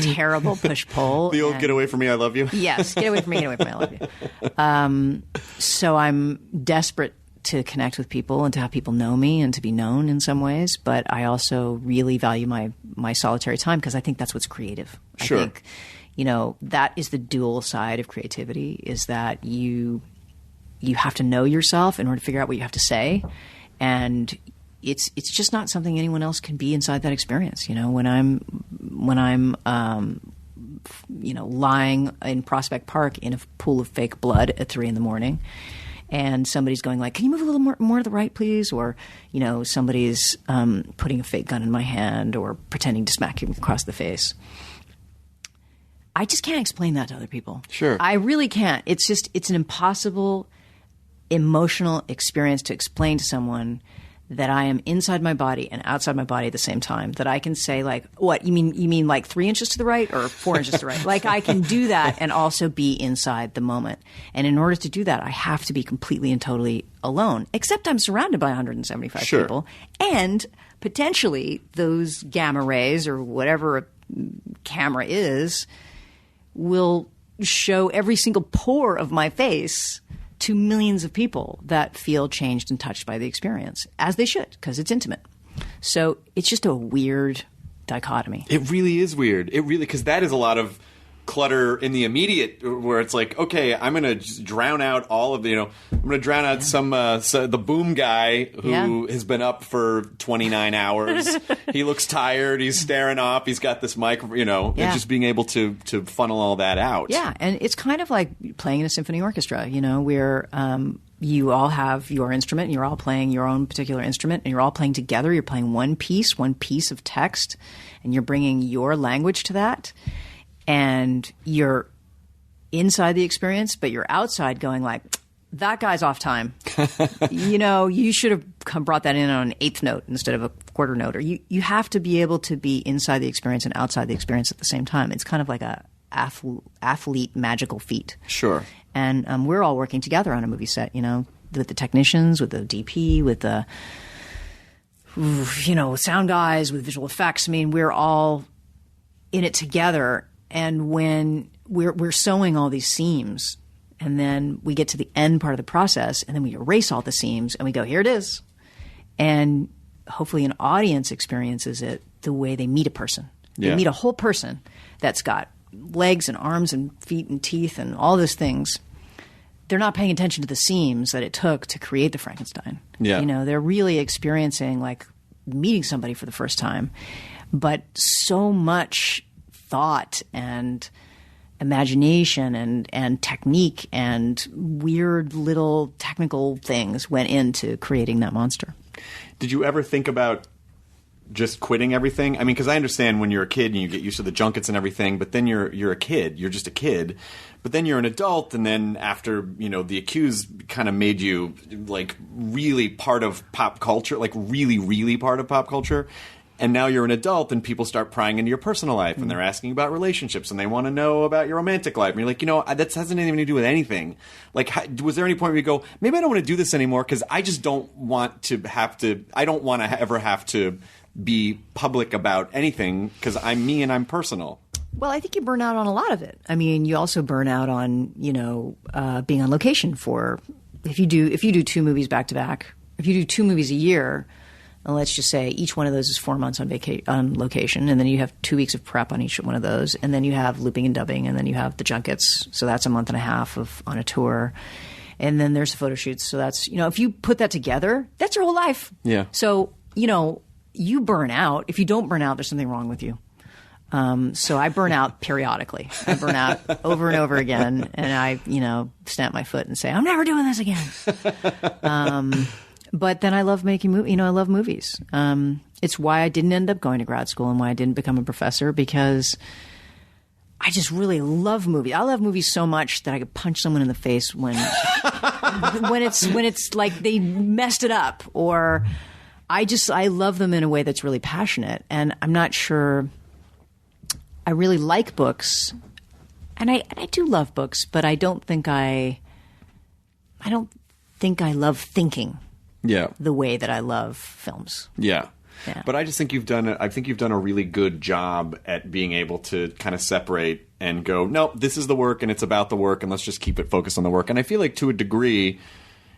terrible push-pull. The old get away from me, I love you? Yes, get away from me, I love you. So I'm desperate to connect with people and to have people know me and to be known in some ways, but I also really value my solitary time because I think that's what's creative. Sure. I think, that is the dual side of creativity, is that you have to know yourself in order to figure out what you have to say, and it's just not something anyone else can be inside that experience. When I'm lying in Prospect Park in a pool of fake blood at 3 a.m. and somebody's going like, "Can you move a little more to the right, please?" Or, somebody's putting a fake gun in my hand or pretending to smack you across the face. I just can't explain that to other people. Sure. I really can't. It's an impossible emotional experience to explain to someone that I am inside my body and outside my body at the same time, that I can say like, what, you mean like 3 inches to the right or 4 inches to the right? Like I can do that and also be inside the moment. And in order to do that, I have to be completely and totally alone, except I'm surrounded by 175 Sure. people. And potentially those gamma rays or whatever a camera is will show every single pore of my face to millions of people that feel changed and touched by the experience, as they should, because it's intimate. So it's just a weird dichotomy. It really is weird. It really, because that is a lot of clutter in the immediate, where it's like, okay, I'm going to just drown out all of the, I'm going to drown out the boom guy who has been up for 29 hours. He looks tired. He's staring off. He's got this mic, and just being able to funnel all that out. Yeah, and it's kind of like playing in a symphony orchestra, where you all have your instrument, and you're all playing your own particular instrument, and you're all playing together. You're playing one piece of text, and you're bringing your language to that. And you're inside the experience, but you're outside going like, that guy's off time. You should have brought that in on an eighth note instead of a quarter note. Or you have to be able to be inside the experience and outside the experience at the same time. It's kind of like a athlete magical feat. Sure. And we're all working together on a movie set, with the technicians, with the DP, with the, sound guys, with visual effects. I mean, we're all in it together. And when we're sewing all these seams, and then we get to the end part of the process, and then we erase all the seams, and we go, here it is. And hopefully an audience experiences it the way they meet a person. They meet a whole person that's got legs and arms and feet and teeth and all those things. They're not paying attention to the seams that it took to create the Frankenstein. Yeah. They're really experiencing like meeting somebody for the first time. But so much thought and imagination and technique and weird little technical things went into creating that monster. Did you ever think about just quitting everything? I mean, because I understand when you're a kid and you get used to the junkets and everything, but then you're a kid. You're just a kid. But then you're an adult, and then after, The Accused kind of made you, like, really part of pop culture, like really, really part of pop culture. And now you're an adult, and people start prying into your personal life, and they're asking about relationships, and they want to know about your romantic life. And you're like, that hasn't anything to do with anything. Like, was there any point where you go, maybe I don't want to do this anymore because I just don't want to I don't want to ever have to be public about anything because I'm me and I'm personal. Well, I think you burn out on a lot of it. I mean, you also burn out on, being on location if you do 2 movies back to back, if you do 2 movies a year. And let's just say each one of those is 4 months on location, and then you have 2 weeks of prep on each one of those, and then you have looping and dubbing, and then you have the junkets. So that's a month and a half on a tour, and then there's the photo shoots. So that's if you put that together, that's your whole life. Yeah. So you burn out. If you don't burn out, there's something wrong with you. So I burn out periodically. I burn out over and over again, and I stamp my foot and say, I'm never doing this again. But then I love making movies. I love movies. It's why I didn't end up going to grad school and why I didn't become a professor, because I just really love movies. I love movies so much that I could punch someone in the face when it's like they messed it up, or I love them in a way that's really passionate. And I'm not sure. I really like books, and I do love books, but I don't think I love thinking. Yeah. The way that I love films. Yeah. Yeah. But I just think you've done a really good job at being able to kind of separate and go, no, this is the work and it's about the work, and let's just keep it focused on the work. And I feel like to a degree,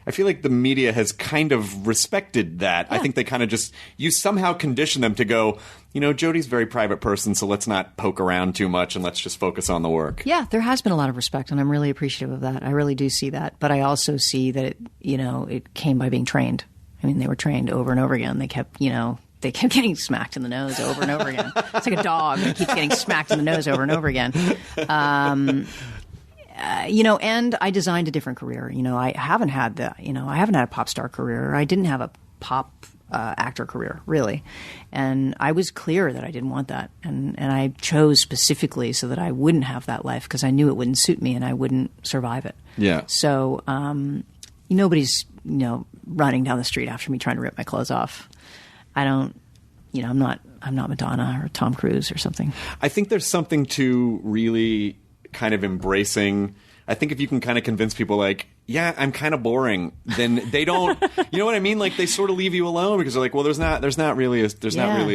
the media has kind of respected that. Yeah. I think they kind of you somehow condition them to go, Jodie's a very private person, so let's not poke around too much and let's just focus on the work. Yeah, there has been a lot of respect, and I'm really appreciative of that. I really do see that. But I also see that, it came by being trained. I mean, they were trained over and over again. They kept getting smacked in the nose over and over again. It's like a dog that keeps getting smacked in the nose over and over again. And I designed a different career. I haven't had a pop star career. I didn't have a pop actor career, really. And I was clear that I didn't want that. And I chose specifically so that I wouldn't have that life, because I knew it wouldn't suit me and I wouldn't survive it. Yeah. So nobody's running down the street after me trying to rip my clothes off. I don't, I'm not Madonna or Tom Cruise or something. I think there's something to really kind of embracing. I think if you can kind of convince people like, yeah, I'm kind of boring, then they don't, you know what I mean? Like they sort of leave you alone because they're like, well, there's not really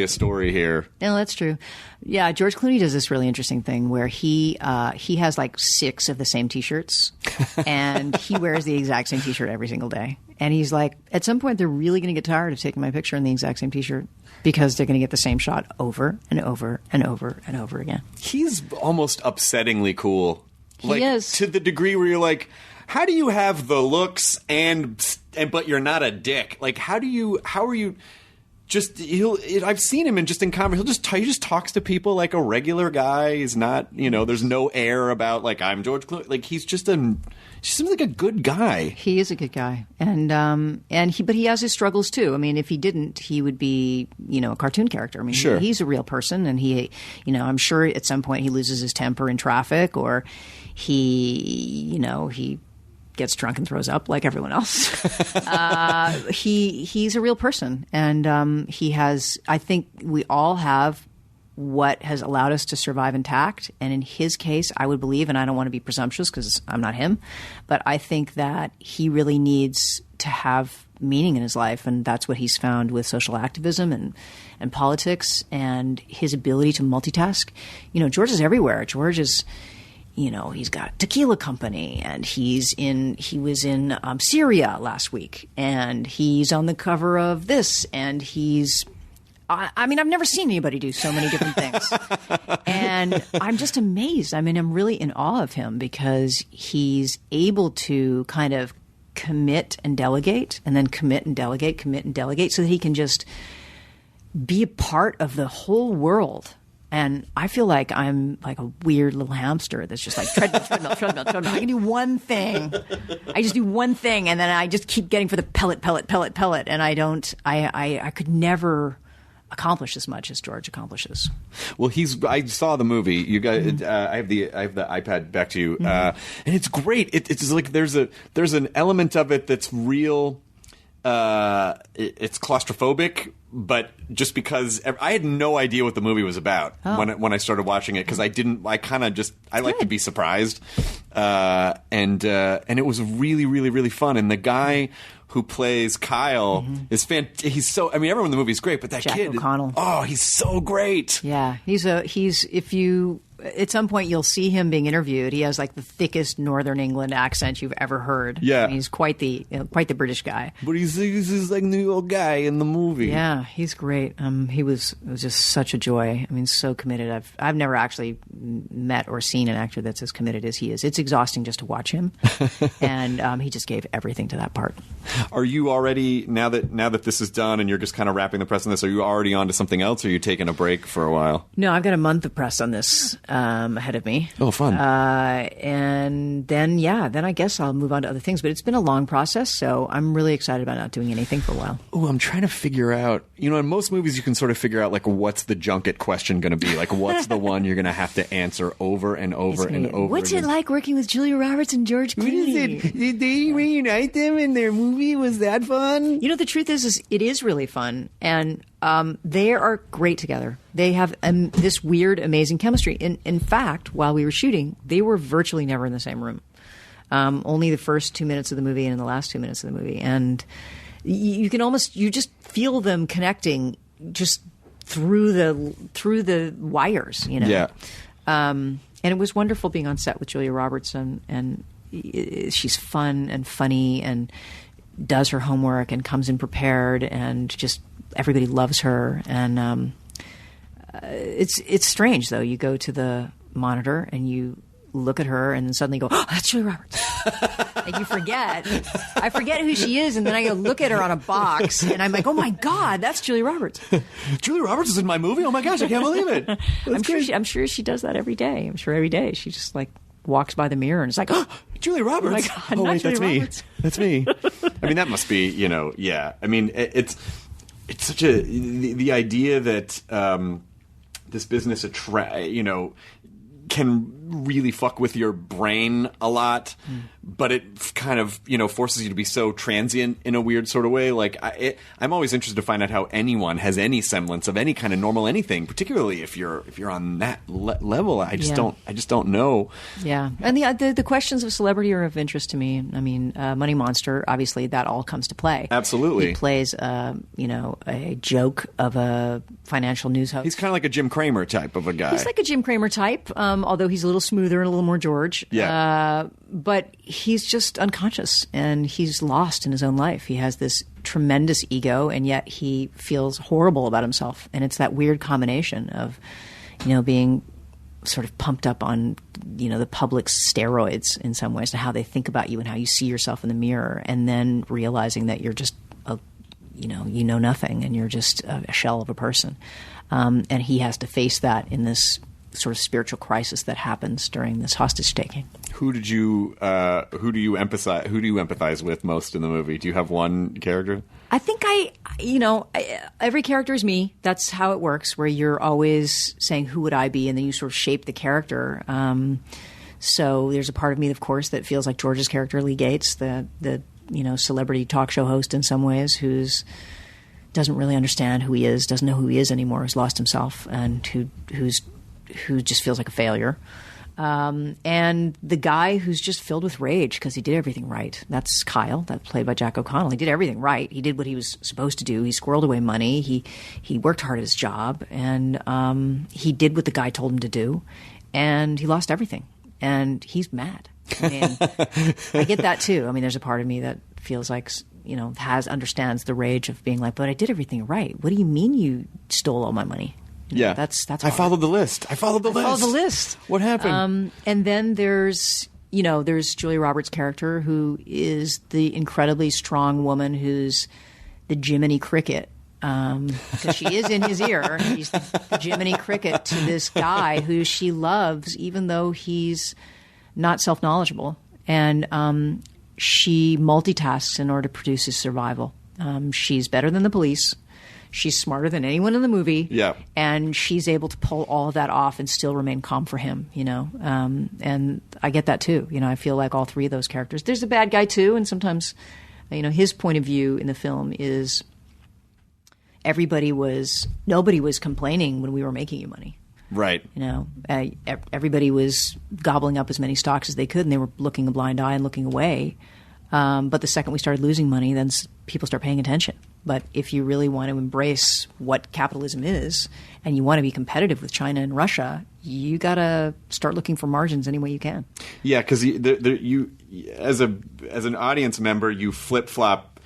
a story here. No, that's true. Yeah. George Clooney does this really interesting thing where he has like 6 of the same t-shirts and he wears the exact same t-shirt every single day. And he's like, at some point, they're really going to get tired of taking my picture in the exact same t-shirt because they're going to get the same shot over and over and over and over again. He's almost upsettingly cool. He is. To the degree where you're like, how do you have the looks but you're not a dick? Like, how are you just, I've seen him in conversation, he just talks to people like a regular guy. He's not, there's no air about like, I'm George Clooney. Like, he seems like a good guy. He is a good guy. But he has his struggles too. I mean, if he didn't, he would be, a cartoon character. I mean, sure. He's a real person and I'm sure at some point he loses his temper in traffic or he gets drunk and throws up like everyone else. He's a real person. And he has, I think we all have what has allowed us to survive intact. And in his case, I would believe, and I don't want to be presumptuous because I'm not him, but I think that he really needs to have meaning in his life. And that's what he's found with social activism and politics and his ability to multitask. George is everywhere. George is... he's got a tequila company and he was in Syria last week and he's on the cover of this and I've never seen anybody do so many different things. And I'm just amazed. I'm really in awe of him because he's able to kind of commit and delegate and then commit and delegate so that he can just be a part of the whole world. And I feel like I'm like a weird little hamster that's just like treadmill. I can do one thing. I just do one thing, and then I just keep getting for the pellet. And I could never accomplish as much as George accomplishes. Well, I saw the movie. You guys, I have the iPad back to you, and it's great. It's like there's an element of it that's real. It's claustrophobic, but just because I had no idea what the movie was about when I started watching it because I like to be surprised, and it was really, really, really fun. And the guy who plays Kyle is he's so. Everyone in the movie is great, but that Jack kid, O'Connell. He's so great. Yeah, if you. At some point, you'll see him being interviewed. He has like the thickest Northern England accent you've ever heard. Yeah, he's quite the British guy. But he's like New York guy in the movie. Yeah, he's great. It was just such a joy. So committed. I've never actually met or seen an actor that's as committed as he is. It's exhausting just to watch him, and he just gave everything to that part. Are you already now that this is done and you're just kind of wrapping the press on this? Are you already on to something else? Or are you taking a break for a while? No, I've got a month of press on this. Ahead of me. Oh, fun. And then I guess I'll move on to other things. But it's been a long process, so I'm really excited about not doing anything for a while. Oh, I'm trying to figure out, in most movies you can sort of figure out, like, what's the junket question going to be? Like, what's the one you're going to have to answer over and over and over What's again? it like working with Julia Roberts and George Clooney? What is it? Did they reunite them in their movie? Was that fun? The truth is it is really fun. And they are great together. They have this weird, amazing chemistry. In fact, while we were shooting, they were virtually never in the same room. Only the first 2 minutes of the movie and the last 2 minutes of the movie. And you just feel them connecting just through the wires, Yeah. And it was wonderful being on set with Julia Roberts, and she's fun and funny and does her homework and comes in prepared, and just everybody loves her. And it's strange though. You go to the monitor and you look at her and then suddenly go, oh, that's Julia Roberts. And you forget. I forget who she is, and then I go look at her on a box, and I'm like, oh my God, that's Julia Roberts. Julia Roberts is in my movie? Oh my gosh, I can't believe it. I'm sure she does that every day. I'm sure every day she just like walks by the mirror and it's like, oh, Julia Roberts. Oh my God, oh wait, Julia that's me. Roberts. That's me. That must be, yeah. It's such the idea that this business can really fuck with your brain a lot, but it kind of, forces you to be so transient in a weird sort of way. Like, I'm always interested to find out how anyone has any semblance of any kind of normal anything, particularly if you're on that level. I just don't know. Yeah. And the questions of celebrity are of interest to me. I mean, Money Monster, obviously that all comes to play. Absolutely. He plays, a joke of a financial news host. He's kind of like a Jim Cramer type of a guy. He's like a Jim Cramer type, although he's a little smoother and a little more George. Yeah. But he's just unconscious and he's lost in his own life. He has this tremendous ego and yet he feels horrible about himself. And it's that weird combination of, being sort of pumped up on, the public's steroids in some ways to how they think about you and how you see yourself in the mirror, and then realizing that you're just you know nothing and you're just a shell of a person. And he has to face that in this sort of spiritual crisis that happens during this hostage taking. Who do you empathize with most in the movie? Do you have one character? I think every character is me. That's how it works, where you're always saying, who would I be? And then you sort of shape the character. So there's a part of me, of course, that feels like George's character, Lee Gates, the celebrity talk show host in some ways, who's doesn't really understand who he is, doesn't know who he is anymore, has lost himself, and who just feels like a failure. And the guy who's just filled with rage because he did everything right. That's Kyle, that's played by Jack O'Connell. He did everything right. He did what he was supposed to do. He squirreled away money. He worked hard at his job, and he did what the guy told him to do, and he lost everything. And he's mad. I mean, I get that too. I mean, there's a part of me that feels like, understands the rage of being like, but I did everything right. What do you mean you stole all my money? Yeah, that's. I followed the list. I followed the list. What happened? And then there's Julia Roberts' character, who is the incredibly strong woman who's the Jiminy Cricket, because she is in his ear. She's the Jiminy Cricket to this guy who she loves, even though he's not self-knowledgeable, and she multitasks in order to produce his survival. She's better than the police. She's smarter than anyone in the movie. Yeah. And she's able to pull all of that off and still remain calm for him, And I get that too. I feel like all three of those characters. There's a bad guy too, and sometimes, his point of view in the film is nobody was complaining when we were making you money. Right. Everybody was gobbling up as many stocks as they could, and they were looking a blind eye and looking away. But the second we started losing money, then people start paying attention. But if you really want to embrace what capitalism is, and you want to be competitive with China and Russia, you got to start looking for margins any way you can. Yeah, because you, as an audience member, you flip flop.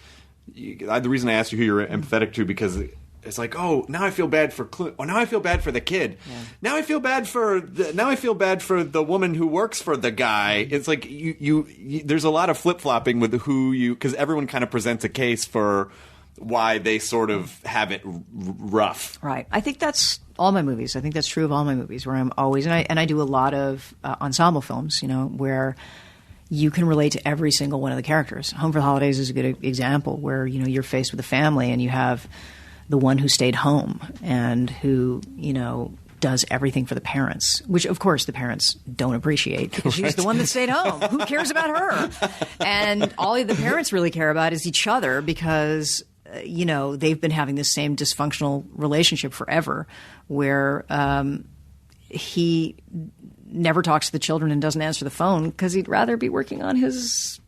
The reason I asked you who you're empathetic to, because it's like, oh, now I feel bad for now I feel bad for the kid. Yeah. Now I feel bad for the woman who works for the guy. It's like you there's a lot of flip flopping with because everyone kind of presents a case for why they sort of have it rough. Right. I think that's all my movies. I think that's true of all my movies, where I'm always and I do a lot of ensemble films, where you can relate to every single one of the characters. Home for the Holidays is a good example, where you're faced with a family and you have the one who stayed home and who, does everything for the parents, which of course the parents don't appreciate, because she's the one that stayed home. Who cares about her? And all the parents really care about is each other, because, they've been having this same dysfunctional relationship forever, where he never talks to the children and doesn't answer the phone because he'd rather be working on his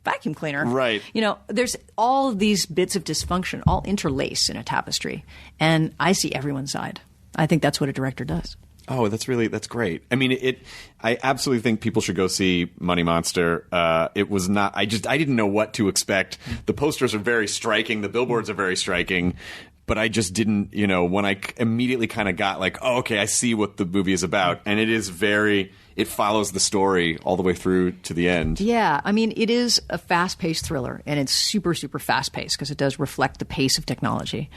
vacuum cleaner. Right. There's all of these bits of dysfunction all interlace in a tapestry, and I see everyone's side. I think that's what a director does. Oh, that's great. I mean, I absolutely think people should go see Money Monster. It was not, I didn't know what to expect. The posters are very striking. The billboards are very striking. But I just didn't, when I immediately kind of got like, oh, okay, I see what the movie is about. And it follows the story all the way through to the end. Yeah. I mean, it is a fast-paced thriller, and it's super, super fast-paced because it does reflect the pace of technology.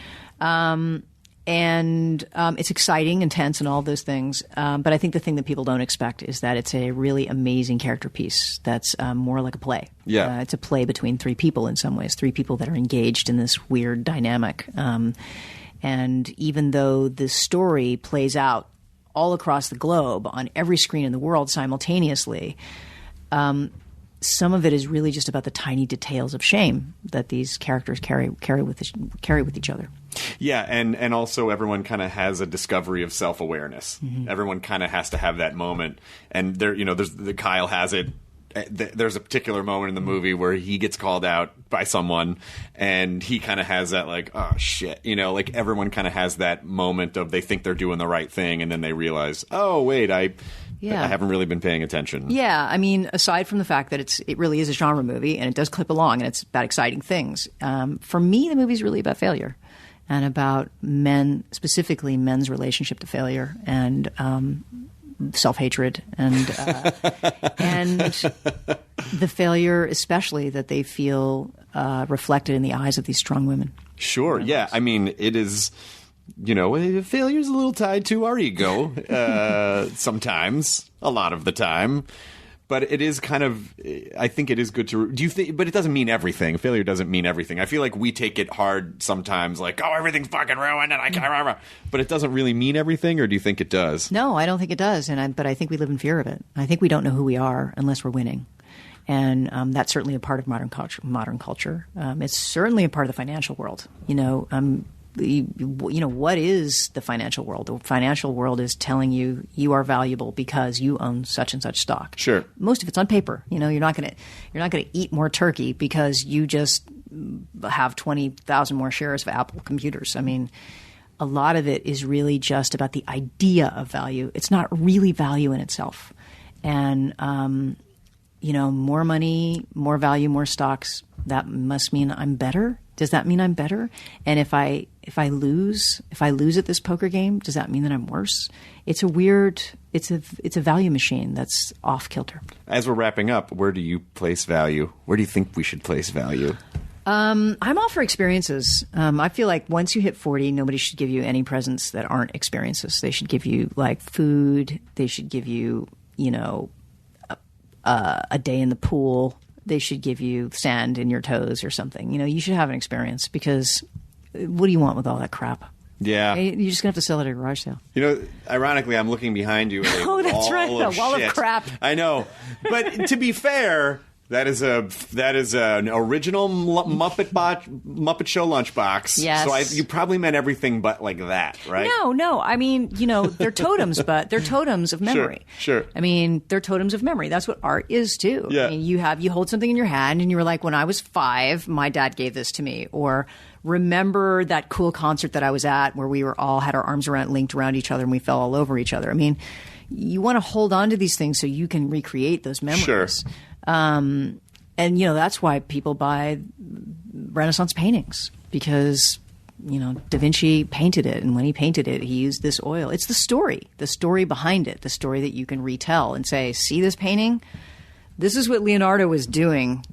And it's exciting and tense and all those things. But I think the thing that people don't expect is that it's a really amazing character piece that's more like a play. Yeah. It's a play between three people in some ways, three people that are engaged in this weird dynamic. And even though the story plays out all across the globe on every screen in the world simultaneously. Some of it is really just about the tiny details of shame that these characters carry with each other. Yeah, and also everyone kind of has a discovery of self-awareness. Mm-hmm. Everyone kind of has to have that moment, and Kyle has it. There's a particular moment in the movie where he gets called out by someone, and he kind of has that like, oh shit, like everyone kind of has that moment of they think they're doing the right thing, and then they realize, oh wait, I haven't really been paying attention. Yeah, I mean, aside from the fact that it really is a genre movie and it does clip along and it's about exciting things, for me, the movie's really about failure and about specifically men's relationship to failure and self-hatred and the failure especially that they feel reflected in the eyes of these strong women. Sure, yeah. I mean, it is... failure's a little tied to our ego sometimes, a lot of the time. But it is kind of, I think it is good to, do you think, but it doesn't mean everything. Failure doesn't mean everything. I feel like we take it hard sometimes, like, oh, everything's fucking ruined and I can't remember. But it doesn't really mean everything, or do you think it does? No, I don't think it does. But I think we live in fear of it. I think we don't know who we are unless we're winning. And that's certainly a part of modern culture. It's certainly a part of the financial world. What is the financial world? The financial world is telling you you are valuable because you own such and such stock. Sure. Most of it's on paper. You're not going to eat more turkey because you just have 20,000 more shares of Apple computers. I mean, a lot of it is really just about the idea of value. It's not really value in itself. And more money, more value, more stocks. That must mean I'm better. Does that mean I'm better? And if I lose at this poker game, does that mean that I'm worse? It's a value machine that's off kilter. As we're wrapping up, where do you place value? Where do you think we should place value? I'm all for experiences. I feel like once you hit 40, nobody should give you any presents that aren't experiences. They should give you like food. They should give you, a day in the pool. They should give you sand in your toes or something. You should have an experience because what do you want with all that crap? Yeah. You're just going to have to sell it at a garage sale. Ironically, I'm looking behind you. Oh, that's right. A wall of crap. I know. But to be fair, that is an original Muppet Show lunchbox. Yes. So you probably meant everything but like that, right? No. I mean, they're totems, but they're totems of memory. Sure. I mean, they're totems of memory. That's what art is too. Yeah. I mean, you hold something in your hand and you were like, when I was 5, my dad gave this to me. Or remember that cool concert that I was at where we all had our arms linked around each other and we fell all over each other. I mean, you want to hold on to these things so you can recreate those memories. Sure. And that's why people buy Renaissance paintings because, Da Vinci painted it. And when he painted it, he used this oil. It's the story behind it, the story that you can retell and say, see this painting? This is what Leonardo was doing.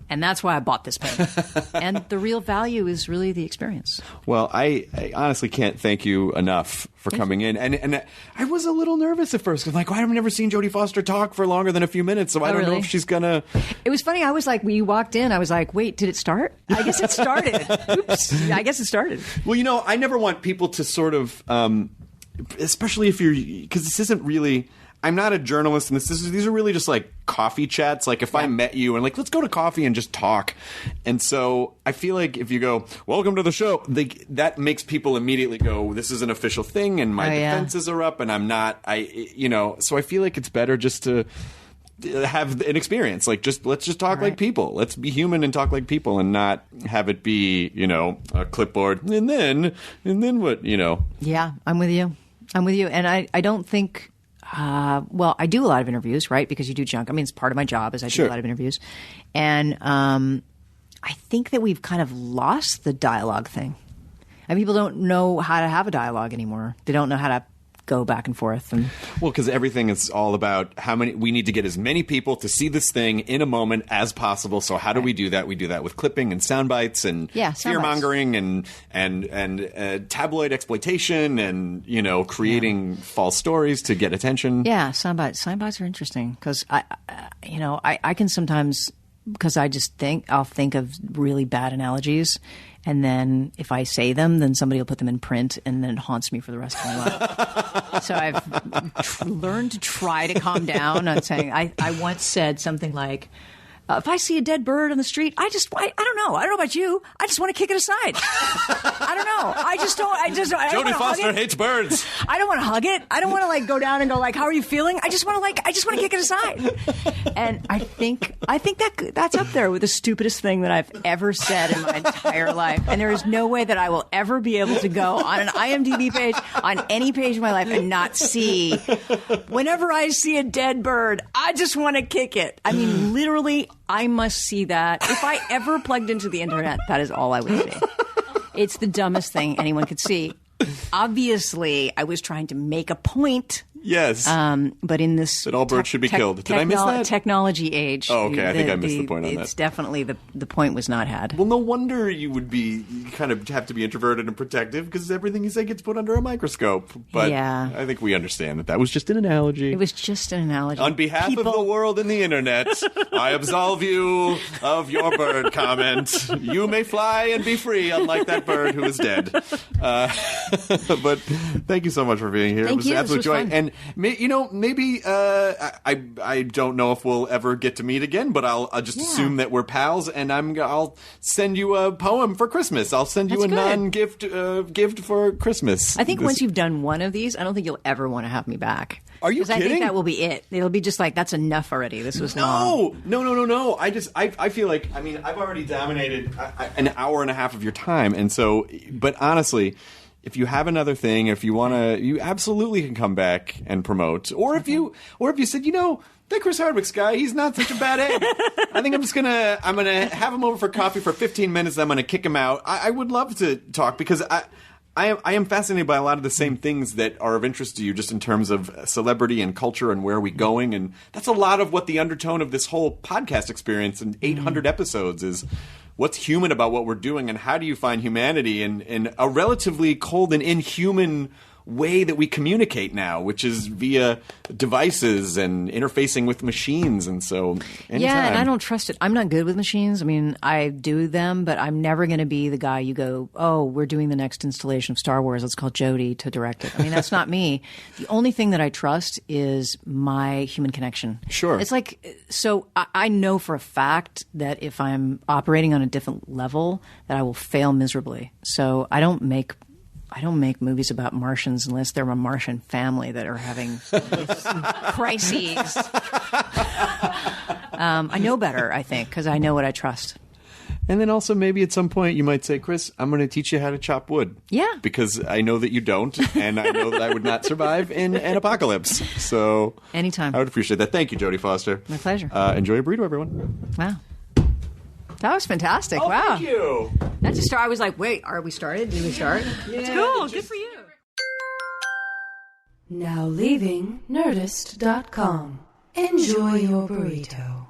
And that's why I bought this painting. And the real value is really the experience. Well, I honestly can't thank you enough for coming in. And I was a little nervous at first. I'm like, I've never seen Jodie Foster talk for longer than a few minutes, so I don't know if she's going to... It was funny. I was like, when you walked in, I was like, wait, did it start? I guess it started. Oops. I guess it started. Well, I never want people to sort of... especially if you're... Because this isn't really... I'm not a journalist, and these are really just like coffee chats. Like if I met you and like, let's go to coffee and just talk. And so I feel like if you go, welcome to the show, that makes people immediately go, this is an official thing, and my defenses are up, and I'm not. So I feel like it's better just to have an experience. Like let's just talk like people. Let's be human and talk like people, and not have it be a clipboard. And then what? Yeah, I'm with you, and I don't think. I do a lot of interviews, right? Because you do junk. I mean, it's part of my job is I do a lot of interviews. And I think that we've kind of lost the dialogue thing. And people don't know how to have a dialogue anymore. They don't know how to go back and forth. Well, because everything is all about we need to get as many people to see this thing in a moment as possible. So how do we do that? We do that with clipping and sound bites and fear-mongering and tabloid exploitation and, creating false stories to get attention. Yeah, sound bites. Sound bites are interesting because I can sometimes because I'll think of really bad analogies. And then if I say them, then somebody will put them in print, and then it haunts me for the rest of my life. So I've learned to try to calm down on saying, I once said something like, if I see a dead bird on the street, I don't know. I don't know about you. I just want to kick it aside. I don't know. I just don't. Jodie Foster hates birds. I don't want to hug it. I don't want to like go down and go like, how are you feeling? I just want to kick it aside. And I think that's up there with the stupidest thing that I've ever said in my entire life. And there is no way that I will ever be able to go on an IMDb page, on any page of my life, and not see, whenever I see a dead bird, I just want to kick it. I mean, literally, I must see that. If I ever plugged into the internet, that is all I would see. It's the dumbest thing anyone could see. Obviously, I was trying to make a point. Yes. But in this... That all birds should be killed. Did I miss that? Technology age. Oh, okay. I think I missed the point on that. It's definitely... The point was not had. Well, no wonder you kind of have to be introverted and protective, because everything you say gets put under a microscope. But yeah. I think we understand that was just an analogy. It was just an analogy. On behalf of the world and the internet, I absolve you of your bird comment. You may fly and be free, unlike that bird who is dead. But thank you so much for being here. Thank it was you. an absolute This was joy. fun. And maybe I don't know if we'll ever get to meet again, but I'll just assume that we're pals, and I'll send you a poem for Christmas. I'll send you That's a good. gift for Christmas. I think once you've done one of these, I don't think you'll ever want to have me back. Are you kidding? I think that will be it. It'll be just like, that's enough already. This was long. No. I feel like, I mean, I've already dominated an hour and a half of your time, and so, but honestly, if you have another thing, if you want to, you absolutely can come back and promote. Or if you said, that Chris Hardwick's guy, he's not such a bad egg. I think I'm gonna have him over for coffee for 15 minutes. I'm gonna kick him out. I would love to talk, because I am fascinated by a lot of the same things that are of interest to you, just in terms of celebrity and culture and where are we going. And that's a lot of what the undertone of this whole podcast experience in 800 episodes is. What's human about what we're doing, and how do you find humanity in a relatively cold and inhuman way that we communicate now, which is via devices and interfacing with machines. And so anytime. Yeah, and I don't trust it. I'm not good with machines. I mean, I do them, but I'm never going to be the guy you go, oh, we're doing the next installation of Star Wars, let's call Jodie to direct it. I mean, that's not me. The only thing that I trust is my human connection. Sure. It's like, so I know for a fact that if I'm operating on a different level, that I will fail miserably. So I don't make movies about Martians unless they're a Martian family that are having crises. I know better, I think, because I know what I trust. And then also maybe at some point you might say, Chris, I'm going to teach you how to chop wood. Yeah. Because I know that you don't, and I know that I would not survive in an apocalypse. So anytime. I would appreciate that. Thank you, Jodie Foster. My pleasure. Enjoy your burrito, everyone. Wow. That was fantastic. Oh, wow. Thank you. That just started. I was like, wait, are we started? Did we start? Yeah, it's cool. Good for you. Now leaving Nerdist.com. Enjoy your burrito.